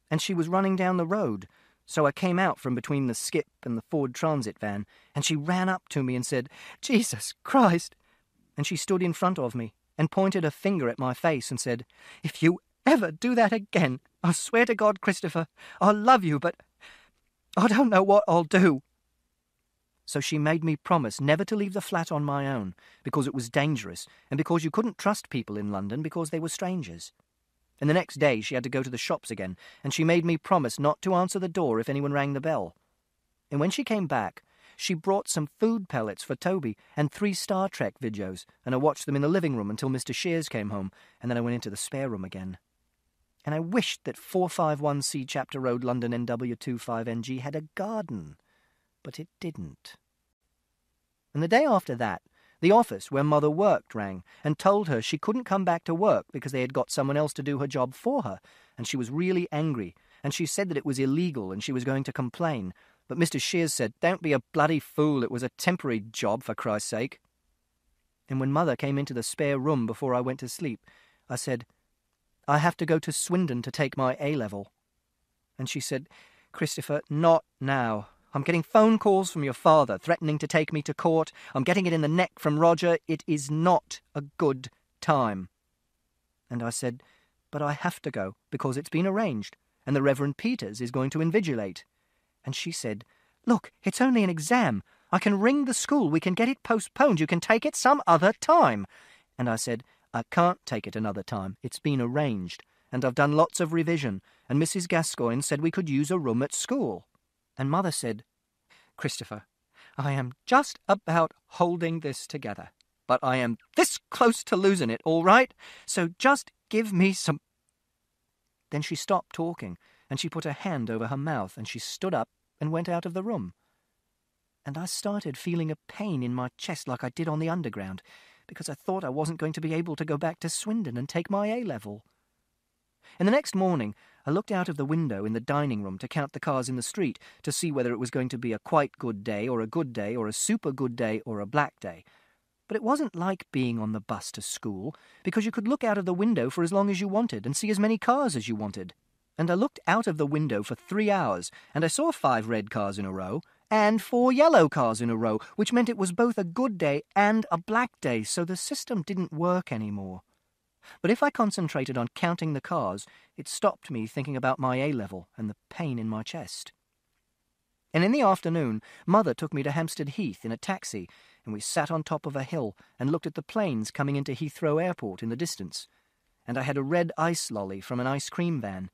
And she was running down the road, so I came out from between the skip and the Ford Transit van, and she ran up to me and said, Jesus Christ! And she stood in front of me and pointed a finger at my face and said, If you ever do that again, I swear to God, Christopher, I'll love you, but I don't know what I'll do. So she made me promise never to leave the flat on my own, because it was dangerous, and because you couldn't trust people in London because they were strangers. And the next day she had to go to the shops again, and she made me promise not to answer the door if anyone rang the bell. And when she came back, she brought some food pellets for Toby and 3 Star Trek videos, and I watched them in the living room until Mr. Shears came home, and then I went into the spare room again. And I wished that 451C Chapter Road, London, NW25NG had a garden, but it didn't. And the day after that, the office where Mother worked rang and told her she couldn't come back to work because they had got someone else to do her job for her, and she was really angry, and she said that it was illegal and she was going to complain. But Mr. Shears said, Don't be a bloody fool, it was a temporary job, for Christ's sake. And when Mother came into the spare room before I went to sleep, I said, I have to go to Swindon to take my A-level. And she said, Christopher, not now. I'm getting phone calls from your father threatening to take me to court. I'm getting it in the neck from Roger. It is not a good time. And I said, But I have to go because it's been arranged, and the Reverend Peters is going to invigilate. And she said, Look, it's only an exam. I can ring the school. We can get it postponed. You can take it some other time. And I said, I can't take it another time. It's been arranged, and I've done lots of revision, and Mrs. Gascoigne said we could use a room at school. And Mother said, Christopher, I am just about holding this together, but I am this close to losing it, all right? So just give me some... Then she stopped talking, and she put her hand over her mouth, and she stood up and went out of the room. And I started feeling a pain in my chest like I did on the underground, because I thought I wasn't going to be able to go back to Swindon and take my A-level. And the next morning, I looked out of the window in the dining room to count the cars in the street to see whether it was going to be a quite good day or a super good day or a black day. But it wasn't like being on the bus to school, because you could look out of the window for as long as you wanted and see as many cars as you wanted. And I looked out of the window for 3 hours, and I saw 5 red cars in a row, and 4 yellow cars in a row, which meant it was both a good day and a black day, so the system didn't work anymore. But if I concentrated on counting the cars, it stopped me thinking about my A-level and the pain in my chest. And in the afternoon, Mother took me to Hampstead Heath in a taxi, and we sat on top of a hill and looked at the planes coming into Heathrow Airport in the distance. And I had a red ice lolly from an ice cream van.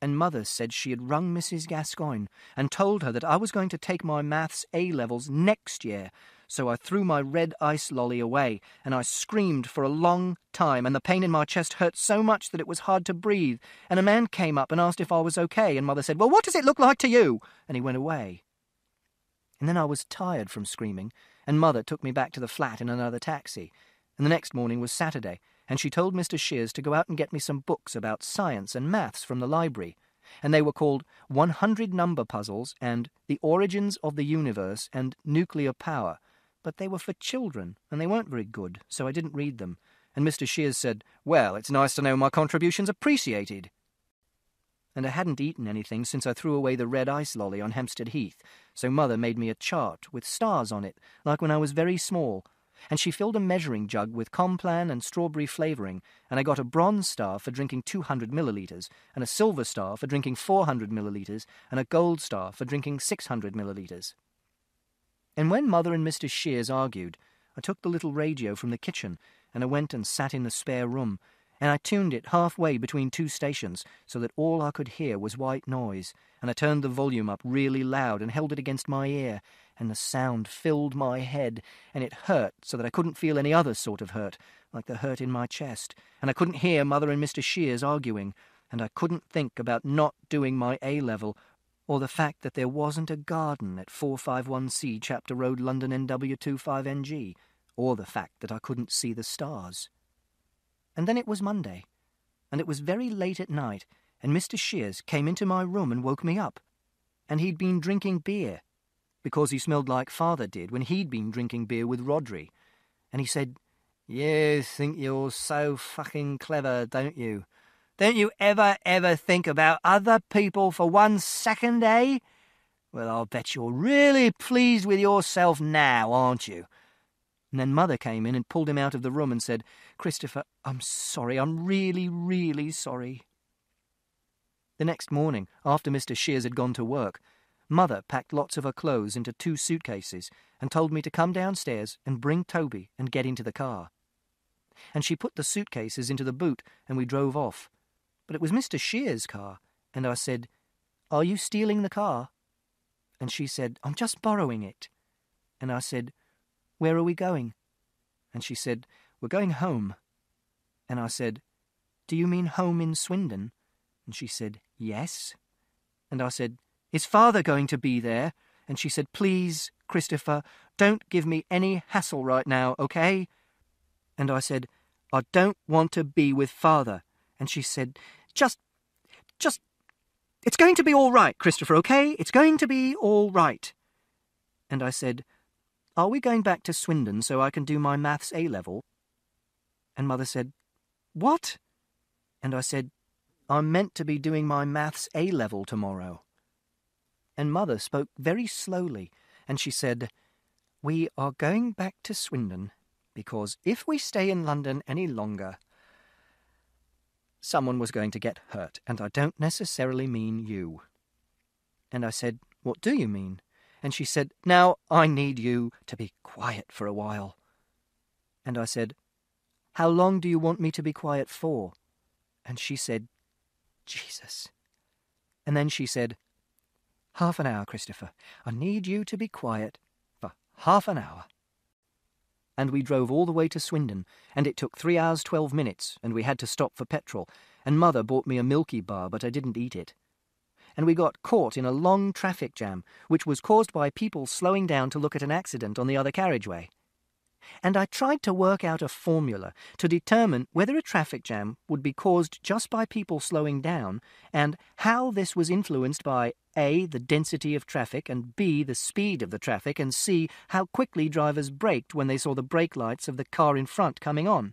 And Mother said she had rung Mrs. Gascoigne and told her that I was going to take my maths A-levels next year. So I threw my red ice lolly away, and I screamed for a long time, and the pain in my chest hurt so much that it was hard to breathe. And a man came up and asked if I was okay, and Mother said, "Well, what does it look like to you?" And he went away. And then I was tired from screaming, and Mother took me back to the flat in another taxi. And the next morning was Saturday, and she told Mr. Shears to go out and get me some books about science and maths from the library. And they were called 100 Number Puzzles and The Origins of the Universe and Nuclear Power. But they were for children, and they weren't very good, so I didn't read them. And Mr. Shears said, "Well, it's nice to know my contribution's appreciated." And I hadn't eaten anything since I threw away the red ice lolly on Hampstead Heath, so Mother made me a chart with stars on it, like when I was very small. And she filled a measuring jug with Complan and strawberry flavouring, and I got a bronze star for drinking 200 millilitres, and a silver star for drinking 400 millilitres, and a gold star for drinking 600 millilitres. And when Mother and Mr. Shears argued, I took the little radio from the kitchen, and I went and sat in the spare room, and I tuned it halfway between 2 stations so that all I could hear was white noise, and I turned the volume up really loud and held it against my ear, and the sound filled my head, and it hurt so that I couldn't feel any other sort of hurt, like the hurt in my chest, and I couldn't hear Mother and Mr. Shears arguing, and I couldn't think about not doing my A-level, or the fact that there wasn't a garden at 451C Chapter Road, London, NW25NG, or the fact that I couldn't see the stars. And then it was Monday, and it was very late at night, and Mr. Shears came into my room and woke me up. And he'd been drinking beer, because he smelled like Father did when he'd been drinking beer with Rodri. And he said, "You think you're so fucking clever, don't you? Don't you ever think about other people for 1 second, eh? Well, I'll bet you're really pleased with yourself now, aren't you?" And then Mother came in and pulled him out of the room and said, "Christopher, I'm sorry. I'm really, really sorry." The next morning, after Mr. Shears had gone to work, Mother packed lots of her clothes into 2 suitcases and told me to come downstairs and bring Toby and get into the car. And she put the suitcases into the boot and we drove off. But it was Mr. Shears' car, and I said, "Are you stealing the car?" And she said, "I'm just borrowing it." And I said, "Where are we going?" And she said, "We're going home." And I said, "Do you mean home in Swindon?" And she said, "Yes." And I said, "Is Father going to be there?" And she said, "Please, Christopher, don't give me any hassle right now, okay?" And I said, "I don't want to be with Father." And she said, Just, it's going to be all right, Christopher, okay? It's going to be all right." And I said, "Are we going back to Swindon so I can do my maths A-level?" And Mother said, "What?" And I said, "I'm meant to be doing my maths A-level tomorrow." And Mother spoke very slowly, and she said, "We are going back to Swindon because if we stay in London any longer, someone was going to get hurt, and I don't necessarily mean you." And I said, "What do you mean?" and she said, "Now I need you to be quiet for a while." And I said, "How long do you want me to be quiet for?" And she said, "Jesus." And then she said, "Half an hour, Christopher. I need you to be quiet for half an hour." And we drove all the way to Swindon, and it took 3 hours 12 minutes, and we had to stop for petrol, and Mother bought me a Milky Bar, but I didn't eat it. And we got caught in a long traffic jam, which was caused by people slowing down to look at an accident on the other carriageway. And I tried to work out a formula to determine whether a traffic jam would be caused just by people slowing down, and how this was influenced by A, the density of traffic, and B, the speed of the traffic, and C, how quickly drivers braked when they saw the brake lights of the car in front coming on.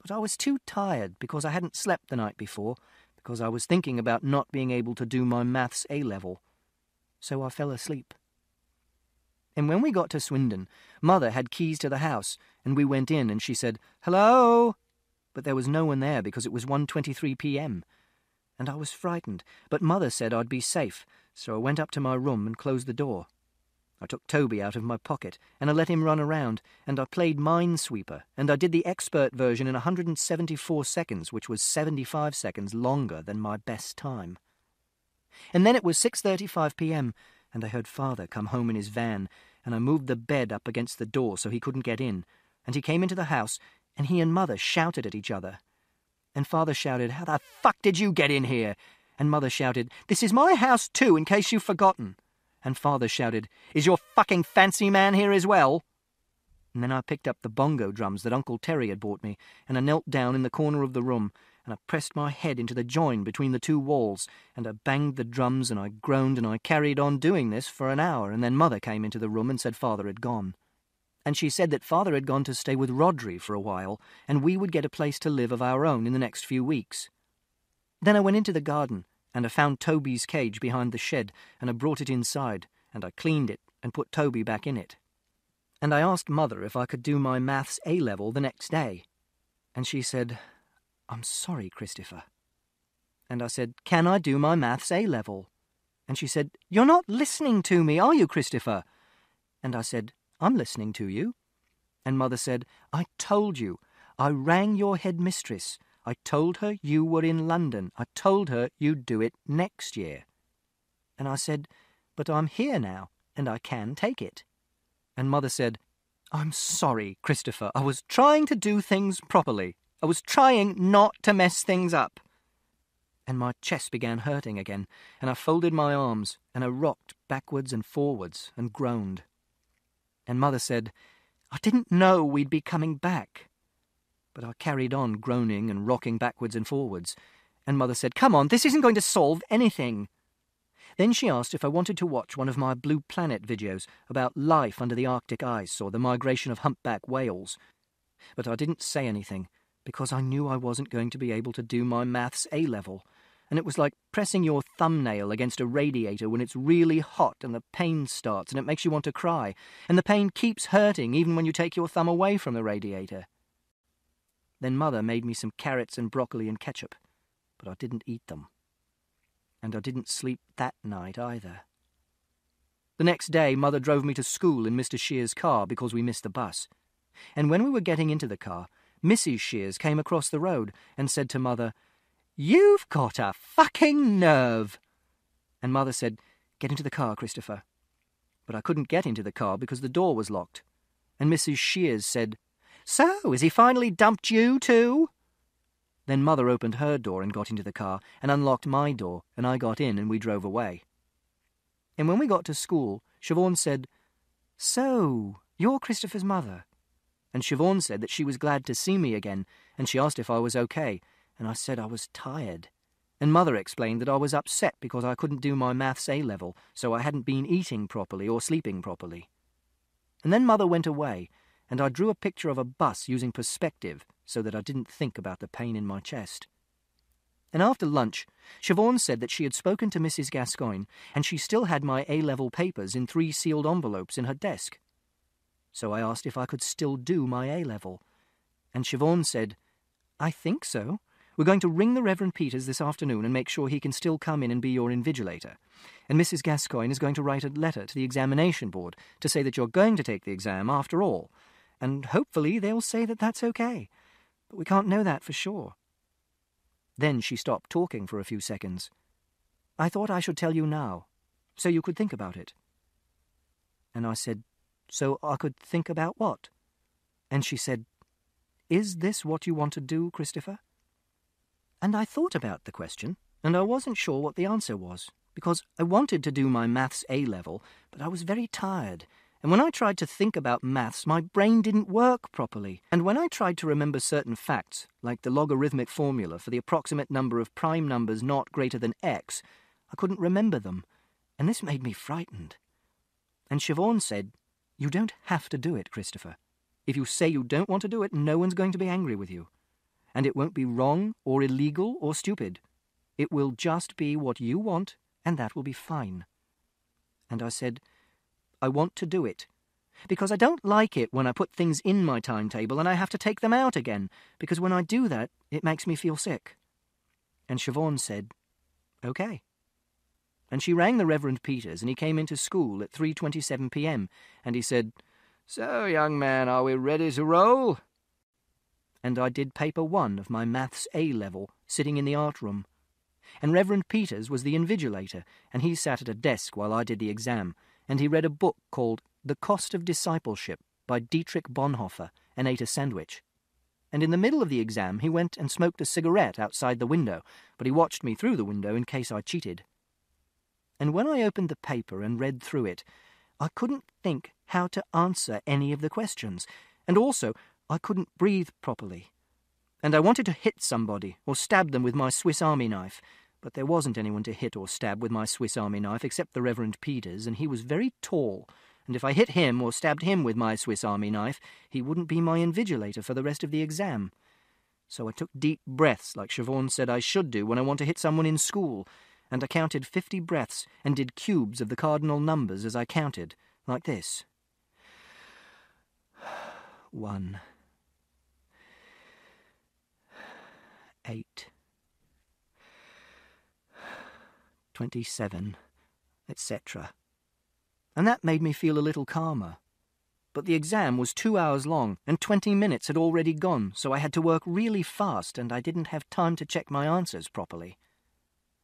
But I was too tired because I hadn't slept the night before, because I was thinking about not being able to do my maths A-level. So I fell asleep. And when we got to Swindon, Mother had keys to the house, and we went in, and she said, "Hello?" But there was no one there because it was 1:23 p.m. And I was frightened, but Mother said I'd be safe, so I went up to my room and closed the door. I took Toby out of my pocket, and I let him run around, and I played Minesweeper, and I did the expert version in 174 seconds, which was 75 seconds longer than my best time. And then it was 6:35 p.m., and I heard Father come home in his van, and I moved the bed up against the door so he couldn't get in, and he came into the house, and he and Mother shouted at each other. And Father shouted, "How the fuck did you get in here?" And Mother shouted, "This is my house too, in case you've forgotten." And Father shouted, "Is your fucking fancy man here as well?" And then I picked up the bongo drums that Uncle Terry had bought me, and I knelt down in the corner of the room, and I pressed my head into the join between the two walls, and I banged the drums, and I groaned, and I carried on doing this for an hour, and then Mother came into the room and said Father had gone. And she said that Father had gone to stay with Rodri for a while, and we would get a place to live of our own in the next few weeks. Then I went into the garden, and I found Toby's cage behind the shed, and I brought it inside, and I cleaned it, and put Toby back in it. And I asked Mother if I could do my maths A-level the next day. And she said, "I'm sorry, Christopher." And I said, "Can I do my maths A-level?" And she said, "You're not listening to me, are you, Christopher?" And I said, "I'm listening to you." And Mother said, "I told you. I rang your headmistress. I told her you were in London. I told her you'd do it next year." And I said, "But I'm here now, and I can take it." And Mother said, "I'm sorry, Christopher. I was trying to do things properly. I was trying not to mess things up." And my chest began hurting again, and I folded my arms, and I rocked backwards and forwards and groaned. And Mother said, "I didn't know we'd be coming back." But I carried on groaning and rocking backwards and forwards, and Mother said, "Come on, this isn't going to solve anything." Then she asked if I wanted to watch one of my Blue Planet videos about life under the Arctic ice or the migration of humpback whales. But I didn't say anything, because I knew I wasn't going to be able to do my maths A-level, and it was like pressing your thumbnail against a radiator when it's really hot and the pain starts and it makes you want to cry, and the pain keeps hurting even when you take your thumb away from the radiator. Then Mother made me some carrots and broccoli and ketchup, but I didn't eat them. And I didn't sleep that night either. The next day, Mother drove me to school in Mr. Shear's car because we missed the bus. And when we were getting into the car, Mrs. Shears came across the road and said to Mother, "You've got a fucking nerve." And Mother said, "Get into the car, Christopher." But I couldn't get into the car because the door was locked. And Mrs. Shears said, "So, has he finally dumped you too?" Then Mother opened her door and got into the car and unlocked my door, and I got in and we drove away. And when we got to school, Siobhan said, "So, you're Christopher's mother?" And Siobhan said that she was glad to see me again, and she asked if I was okay, and I said I was tired. And Mother explained that I was upset because I couldn't do my maths A-level, so I hadn't been eating properly or sleeping properly. And then Mother went away, and I drew a picture of a bus using perspective so that I didn't think about the pain in my chest. And after lunch, Siobhan said that she had spoken to Mrs. Gascoigne, and she still had my A-level papers in 3 sealed envelopes in her desk. So I asked if I could still do my A-level. And Siobhan said, "I think so. We're going to ring the Reverend Peters this afternoon and make sure he can still come in and be your invigilator. And Mrs. Gascoigne is going to write a letter to the examination board to say that you're going to take the exam after all. And hopefully they'll say that that's okay. But we can't know that for sure." Then she stopped talking for a few seconds. "I thought I should tell you now, so you could think about it." And I said, "So I could think about what?" And she said, "Is this what you want to do, Christopher?" And I thought about the question, and I wasn't sure what the answer was, because I wanted to do my Maths A-level, but I was very tired, and when I tried to think about maths, my brain didn't work properly, and when I tried to remember certain facts, like the logarithmic formula for the approximate number of prime numbers not greater than x, I couldn't remember them, and this made me frightened. And Siobhan said, "You don't have to do it, Christopher. If you say you don't want to do it, no one's going to be angry with you. And it won't be wrong or illegal or stupid. It will just be what you want, and that will be fine." And I said, "I want to do it, because I don't like it when I put things in my timetable and I have to take them out again, because when I do that, it makes me feel sick." And Siobhan said, "Okay." And she rang the Reverend Peters, and he came into school at 3:27 p.m, and he said, "So, young man, are we ready to roll?" And I did paper 1 of my Maths A-level, sitting in the art room. And Reverend Peters was the invigilator, and he sat at a desk while I did the exam, and he read a book called The Cost of Discipleship by Dietrich Bonhoeffer, and ate a sandwich. And in the middle of the exam he went and smoked a cigarette outside the window, but he watched me through the window in case I cheated. And when I opened the paper and read through it, I couldn't think how to answer any of the questions, and also I couldn't breathe properly. And I wanted to hit somebody or stab them with my Swiss Army knife, but there wasn't anyone to hit or stab with my Swiss Army knife except the Reverend Peters, and he was very tall, and if I hit him or stabbed him with my Swiss Army knife, he wouldn't be my invigilator for the rest of the exam. So I took deep breaths like Siobhan said I should do when I want to hit someone in school, and I counted 50 breaths and did cubes of the cardinal numbers as I counted, like this. 1, 8, 27, etc. And that made me feel a little calmer. But the exam was 2 hours long, and 20 minutes had already gone, so I had to work really fast, and I didn't have time to check my answers properly.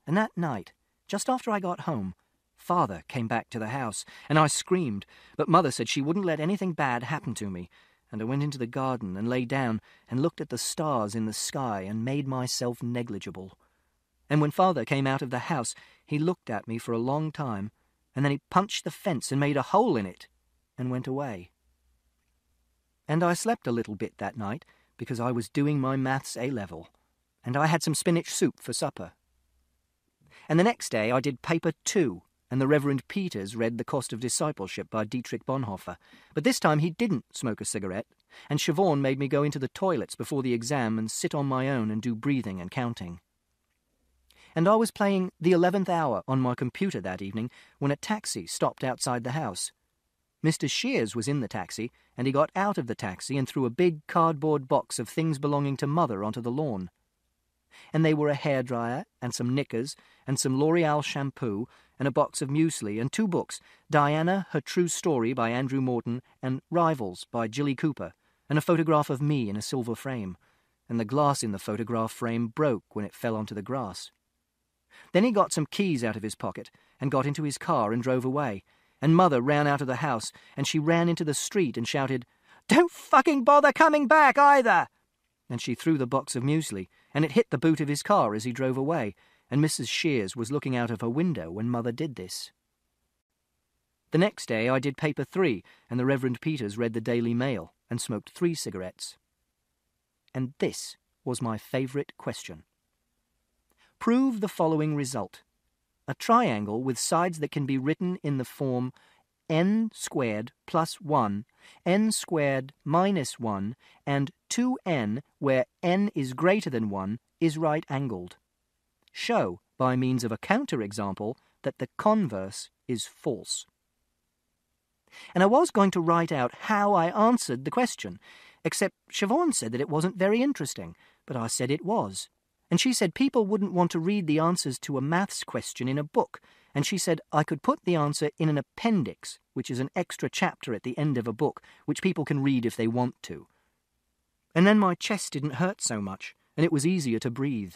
And that night, just after I got home, Father came back to the house, and I screamed, but Mother said she wouldn't let anything bad happen to me, and I went into the garden and lay down and looked at the stars in the sky and made myself negligible. And when Father came out of the house, he looked at me for a long time, and then he punched the fence and made a hole in it, and went away. And I slept a little bit that night, because I was doing my Maths A-level, and I had some spinach soup for supper. And the next day I did paper 2, and the Reverend Peters read The Cost of Discipleship by Dietrich Bonhoeffer, but this time he didn't smoke a cigarette, and Siobhan made me go into the toilets before the exam and sit on my own and do breathing and counting. And I was playing The 11th Hour on my computer that evening when a taxi stopped outside the house. Mr. Shears was in the taxi, and he got out of the taxi and threw a big cardboard box of things belonging to Mother onto the lawn. And they were a hairdryer and some knickers and some L'Oreal shampoo and a box of muesli and 2 books, Diana, Her True Story by Andrew Morton and Rivals by Jilly Cooper, and a photograph of me in a silver frame, and the glass in the photograph frame broke when it fell onto the grass. Then he got some keys out of his pocket and got into his car and drove away, and Mother ran out of the house, and she ran into the street and shouted, "Don't fucking bother coming back either!" And she threw the box of muesli, and it hit the boot of his car as he drove away, and Mrs. Shears was looking out of her window when Mother did this. The next day I did paper 3, and the Reverend Peters read the Daily Mail and smoked 3 cigarettes. And this was my favourite question. Prove the following result. A triangle with sides that can be written in the form n squared plus 1, n squared minus 1, and 2n, where n is greater than 1, is right-angled. Show, by means of a counterexample, that the converse is false. And I was going to write out how I answered the question, except Siobhan said that it wasn't very interesting, but I said it was. And she said people wouldn't want to read the answers to a maths question in a book, and she said I could put the answer in an appendix, which is an extra chapter at the end of a book, which people can read if they want to. And then my chest didn't hurt so much, and it was easier to breathe.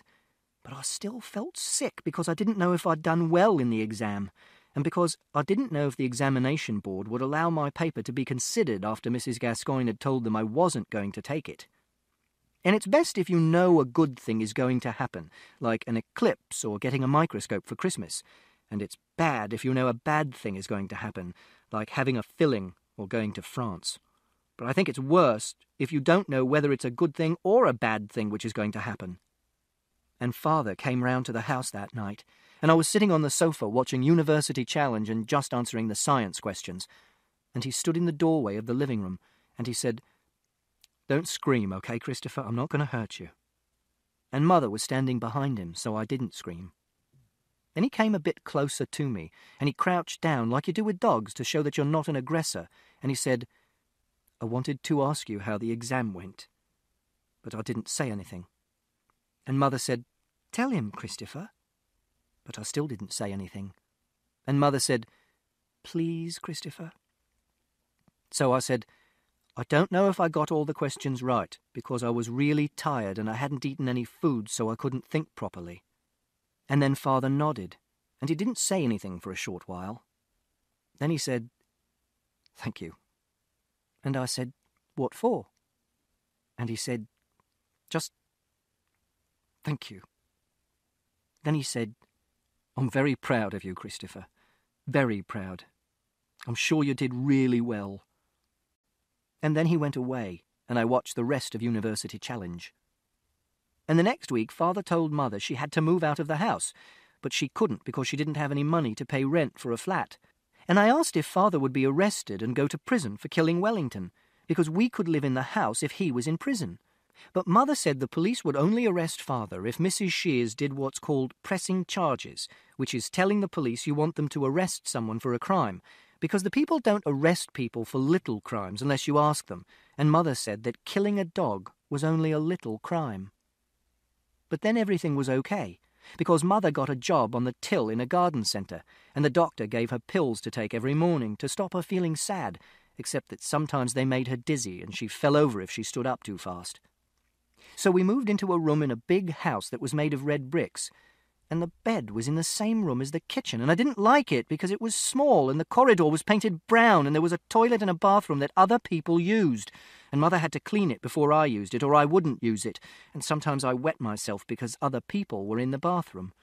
But I still felt sick because I didn't know if I'd done well in the exam, and because I didn't know if the examination board would allow my paper to be considered after Mrs. Gascoigne had told them I wasn't going to take it. And it's best if you know a good thing is going to happen, like an eclipse or getting a microscope for Christmas, and it's bad if you know a bad thing is going to happen, like having a filling or going to France. But I think it's worse if you don't know whether it's a good thing or a bad thing which is going to happen. And Father came round to the house that night, and I was sitting on the sofa watching University Challenge and just answering the science questions, and he stood in the doorway of the living room, and he said, "Don't scream, okay, Christopher? I'm not going to hurt you." And Mother was standing behind him, so I didn't scream. Then he came a bit closer to me, and he crouched down like you do with dogs to show that you're not an aggressor, and he said, "I wanted to ask you how the exam went." But I didn't say anything. And Mother said, "Tell him, Christopher." But I still didn't say anything. And Mother said, "Please, Christopher." So I said, "I don't know if I got all the questions right, because I was really tired and I hadn't eaten any food, so I couldn't think properly." And then Father nodded, and he didn't say anything for a short while. Then he said, "Thank you." And I said, "What for?" And he said, "Just thank you." Then he said, "I'm very proud of you, Christopher. Very proud. I'm sure you did really well." And then he went away, and I watched the rest of University Challenge. And the next week, Father told Mother she had to move out of the house, but she couldn't because she didn't have any money to pay rent for a flat. And I asked if Father would be arrested and go to prison for killing Wellington, because we could live in the house if he was in prison. But Mother said the police would only arrest Father if Mrs. Shears did what's called pressing charges, which is telling the police you want them to arrest someone for a crime, because the people don't arrest people for little crimes unless you ask them, and Mother said that killing a dog was only a little crime. But then everything was okay, because Mother got a job on the till in a garden centre, and the doctor gave her pills to take every morning to stop her feeling sad, except that sometimes they made her dizzy and she fell over if she stood up too fast. So we moved into a room in a big house that was made of red bricks, and the bed was in the same room as the kitchen, and I didn't like it because it was small and the corridor was painted brown and there was a toilet and a bathroom that other people used, and Mother had to clean it before I used it or I wouldn't use it, and sometimes I wet myself because other people were in the bathroom.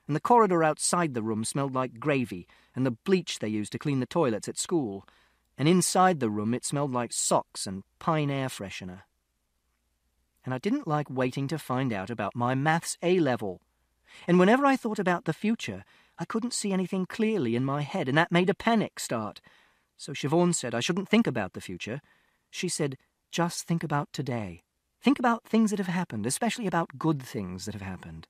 And the corridor outside the room smelled like gravy and the bleach they used to clean the toilets at school, and inside the room it smelled like socks and pine air freshener. And I didn't like waiting to find out about my maths A-level. And whenever I thought about the future, I couldn't see anything clearly in my head, and that made a panic start. So Siobhan said I shouldn't think about the future. She said, just think about today. Think about things that have happened, especially about good things that have happened.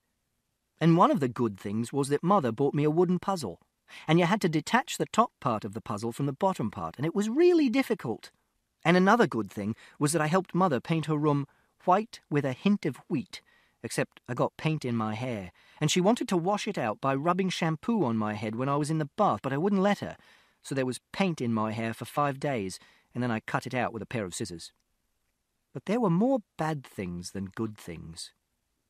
And one of the good things was that Mother bought me a wooden puzzle, and you had to detach the top part of the puzzle from the bottom part, and it was really difficult. And another good thing was that I helped Mother paint her room white with a hint of wheat, except I got paint in my hair, and she wanted to wash it out by rubbing shampoo on my head when I was in the bath, but I wouldn't let her, so there was paint in my hair for 5 days, and then I cut it out with a pair of scissors. But there were more bad things than good things,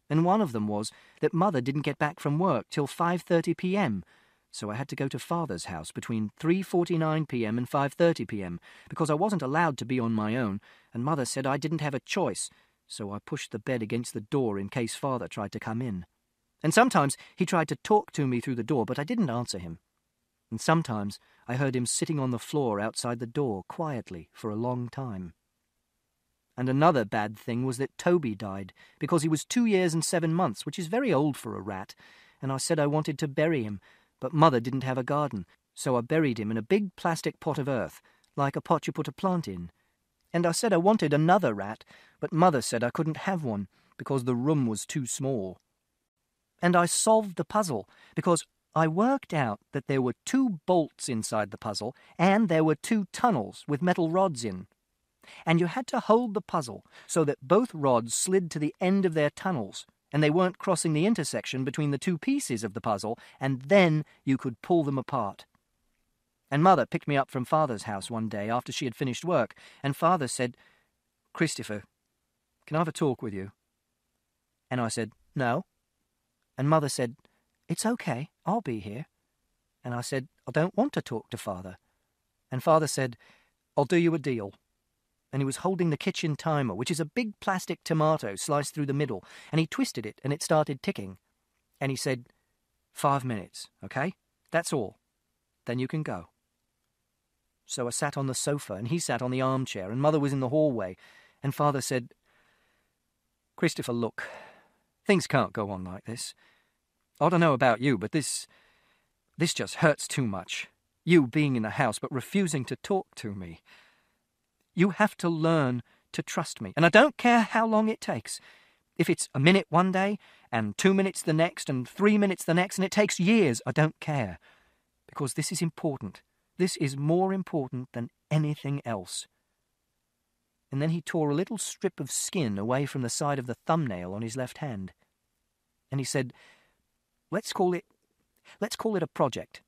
and one of them was that Mother didn't get back from work till 5:30 p.m., so I had to go to Father's house between 3:49 p.m. and 5:30 p.m., because I wasn't allowed to be on my own, and Mother said I didn't have a choice, so I pushed the bed against the door in case Father tried to come in. And sometimes he tried to talk to me through the door, but I didn't answer him. And sometimes I heard him sitting on the floor outside the door quietly for a long time. And another bad thing was that Toby died, because he was 2 years and 7 months, which is very old for a rat, and I said I wanted to bury him, but Mother didn't have a garden, so I buried him in a big plastic pot of earth, like a pot you put a plant in. And I said I wanted another rat, but Mother said I couldn't have one, because the room was too small. And I solved the puzzle, because I worked out that there were 2 bolts inside the puzzle, and there were 2 tunnels with metal rods in. And you had to hold the puzzle so that both rods slid to the end of their tunnels, and they weren't crossing the intersection between the two pieces of the puzzle, and then you could pull them apart. And Mother picked me up from Father's house one day after she had finished work, and Father said, "Christopher, can I have a talk with you?" And I said, "No." And Mother said, "It's okay, I'll be here." And I said, "I don't want to talk to Father." And Father said, "I'll do you a deal." And he was holding the kitchen timer, which is a big plastic tomato sliced through the middle, and he twisted it and it started ticking. And he said, 5 minutes, okay? That's all. Then you can go. So I sat on the sofa and he sat on the armchair and Mother was in the hallway, and Father said, "Christopher, look, things can't go on like this. I don't know about you, but this just hurts too much. You being in the house but refusing to talk to me. You have to learn to trust me, and I don't care how long it takes. If it's a minute one day, and 2 minutes the next, and 3 minutes the next, and it takes years, I don't care. Because this is important. This is more important than anything else." And then he tore a little strip of skin away from the side of the thumbnail on his left hand. And he said, Let's call it a project.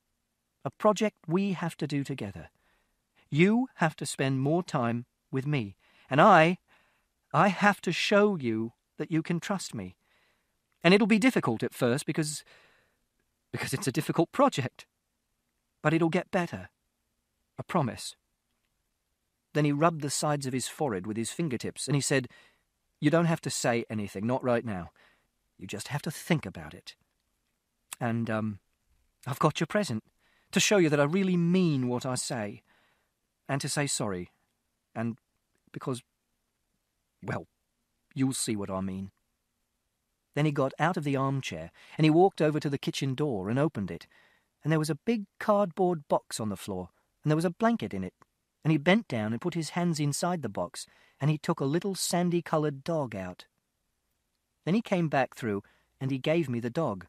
A project we have to do together. You have to spend more time with me, and I have to show you that you can trust me. And it'll be difficult at first because it's a difficult project. But it'll get better. I promise. Then he rubbed the sides of his forehead with his fingertips, and he said, "You don't have to say anything, not right now. You just have to think about it. And, I've got your present, to show you that I really mean what I say. And to say sorry. And because, well, you'll see what I mean." Then he got out of the armchair, and he walked over to the kitchen door and opened it, and there was a big cardboard box on the floor, and there was a blanket in it, and he bent down and put his hands inside the box, and he took a little sandy-coloured dog out. Then he came back through, and he gave me the dog.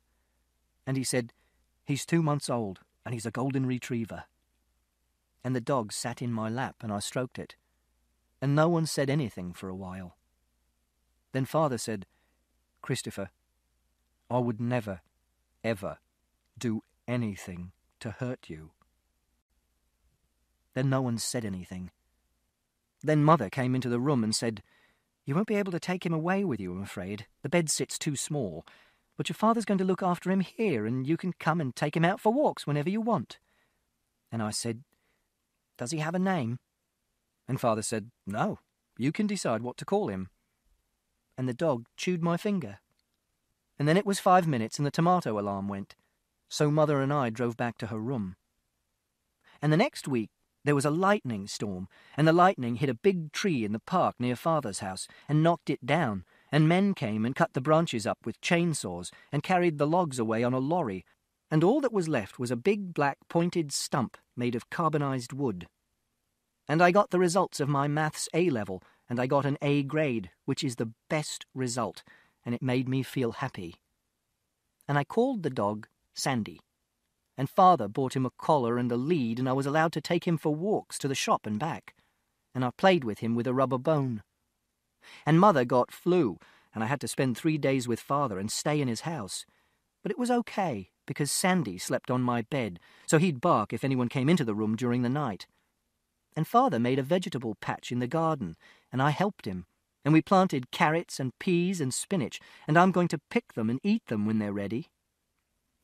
And he said, "He's 2 months old, and he's a golden retriever." And the dog sat in my lap, and I stroked it. And no one said anything for a while. Then Father said, "Christopher, I would never, ever do anything to hurt you." Then no one said anything. Then Mother came into the room and said, "You won't be able to take him away with you, I'm afraid. The bed-sit's too small. But your father's going to look after him here, and you can come and take him out for walks whenever you want." And I said, "Does he have a name?" And Father said, "No, you can decide what to call him." And the dog chewed my finger. And then it was 5 minutes and the tomato alarm went. So Mother and I drove back to her room. And the next week there was a lightning storm, and the lightning hit a big tree in the park near Father's house and knocked it down, and men came and cut the branches up with chainsaws and carried the logs away on a lorry, and all that was left was a big black pointed stump made of carbonized wood. And I got the results of my maths A-level, and I got an A grade, which is the best result, and it made me feel happy. And I called the dog Sandy. And Father bought him a collar and a lead, and I was allowed to take him for walks to the shop and back. And I played with him with a rubber bone. And Mother got flu, and I had to spend 3 days with Father and stay in his house. But it was okay, because Sandy slept on my bed, so he'd bark if anyone came into the room during the night. And Father made a vegetable patch in the garden, and I helped him. And we planted carrots and peas and spinach, and I'm going to pick them and eat them when they're ready.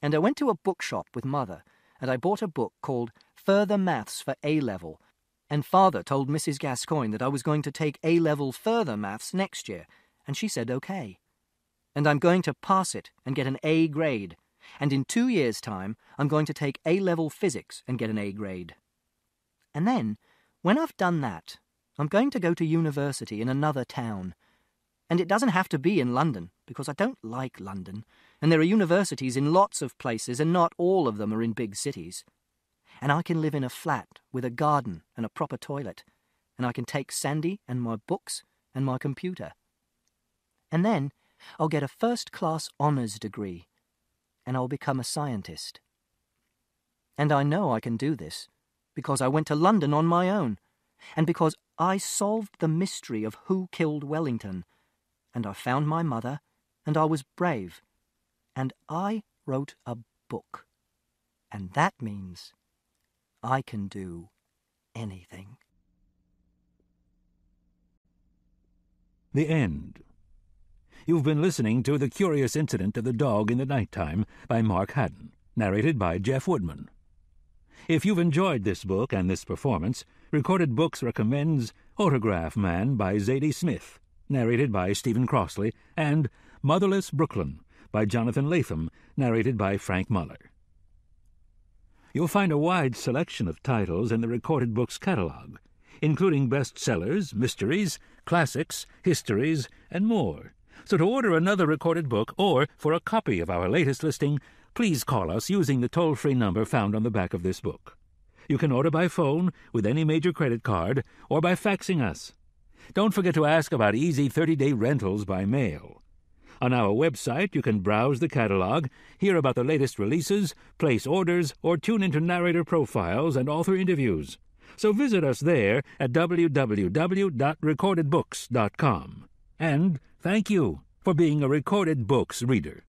And I went to a bookshop with Mother, and I bought a book called Further Maths for A-Level, and Father told Mrs. Gascoigne that I was going to take A-Level Further Maths next year, and she said okay. And I'm going to pass it and get an A grade, and in 2 years' time I'm going to take A-Level Physics and get an A grade. And then, when I've done that, I'm going to go to university in another town. And it doesn't have to be in London, because I don't like London, and there are universities in lots of places, and not all of them are in big cities. And I can live in a flat with a garden and a proper toilet, and I can take Sandy and my books and my computer. And then I'll get a first-class honours degree, and I'll become a scientist. And I know I can do this, because I went to London on my own, and because I solved the mystery of who killed Wellington, and I found my mother, and I was brave. And I wrote a book. And that means I can do anything. The End. You've been listening to The Curious Incident of the Dog in the Nighttime by Mark Haddon, narrated by Jeff Woodman. If you've enjoyed this book and this performance, Recorded Books recommends Autograph Man by Zadie Smith, narrated by Stephen Crossley, and Motherless Brooklyn by Jonathan Latham, narrated by Frank Muller. You'll find a wide selection of titles in the Recorded Books catalog, including bestsellers, mysteries, classics, histories, and more. So to order another recorded book or for a copy of our latest listing, please call us using the toll-free number found on the back of this book. You can order by phone with any major credit card or by faxing us. Don't forget to ask about easy 30-day rentals by mail. On our website, you can browse the catalog, hear about the latest releases, place orders, or tune into narrator profiles and author interviews. So visit us there at www.recordedbooks.com. And thank you for being a Recorded Books reader.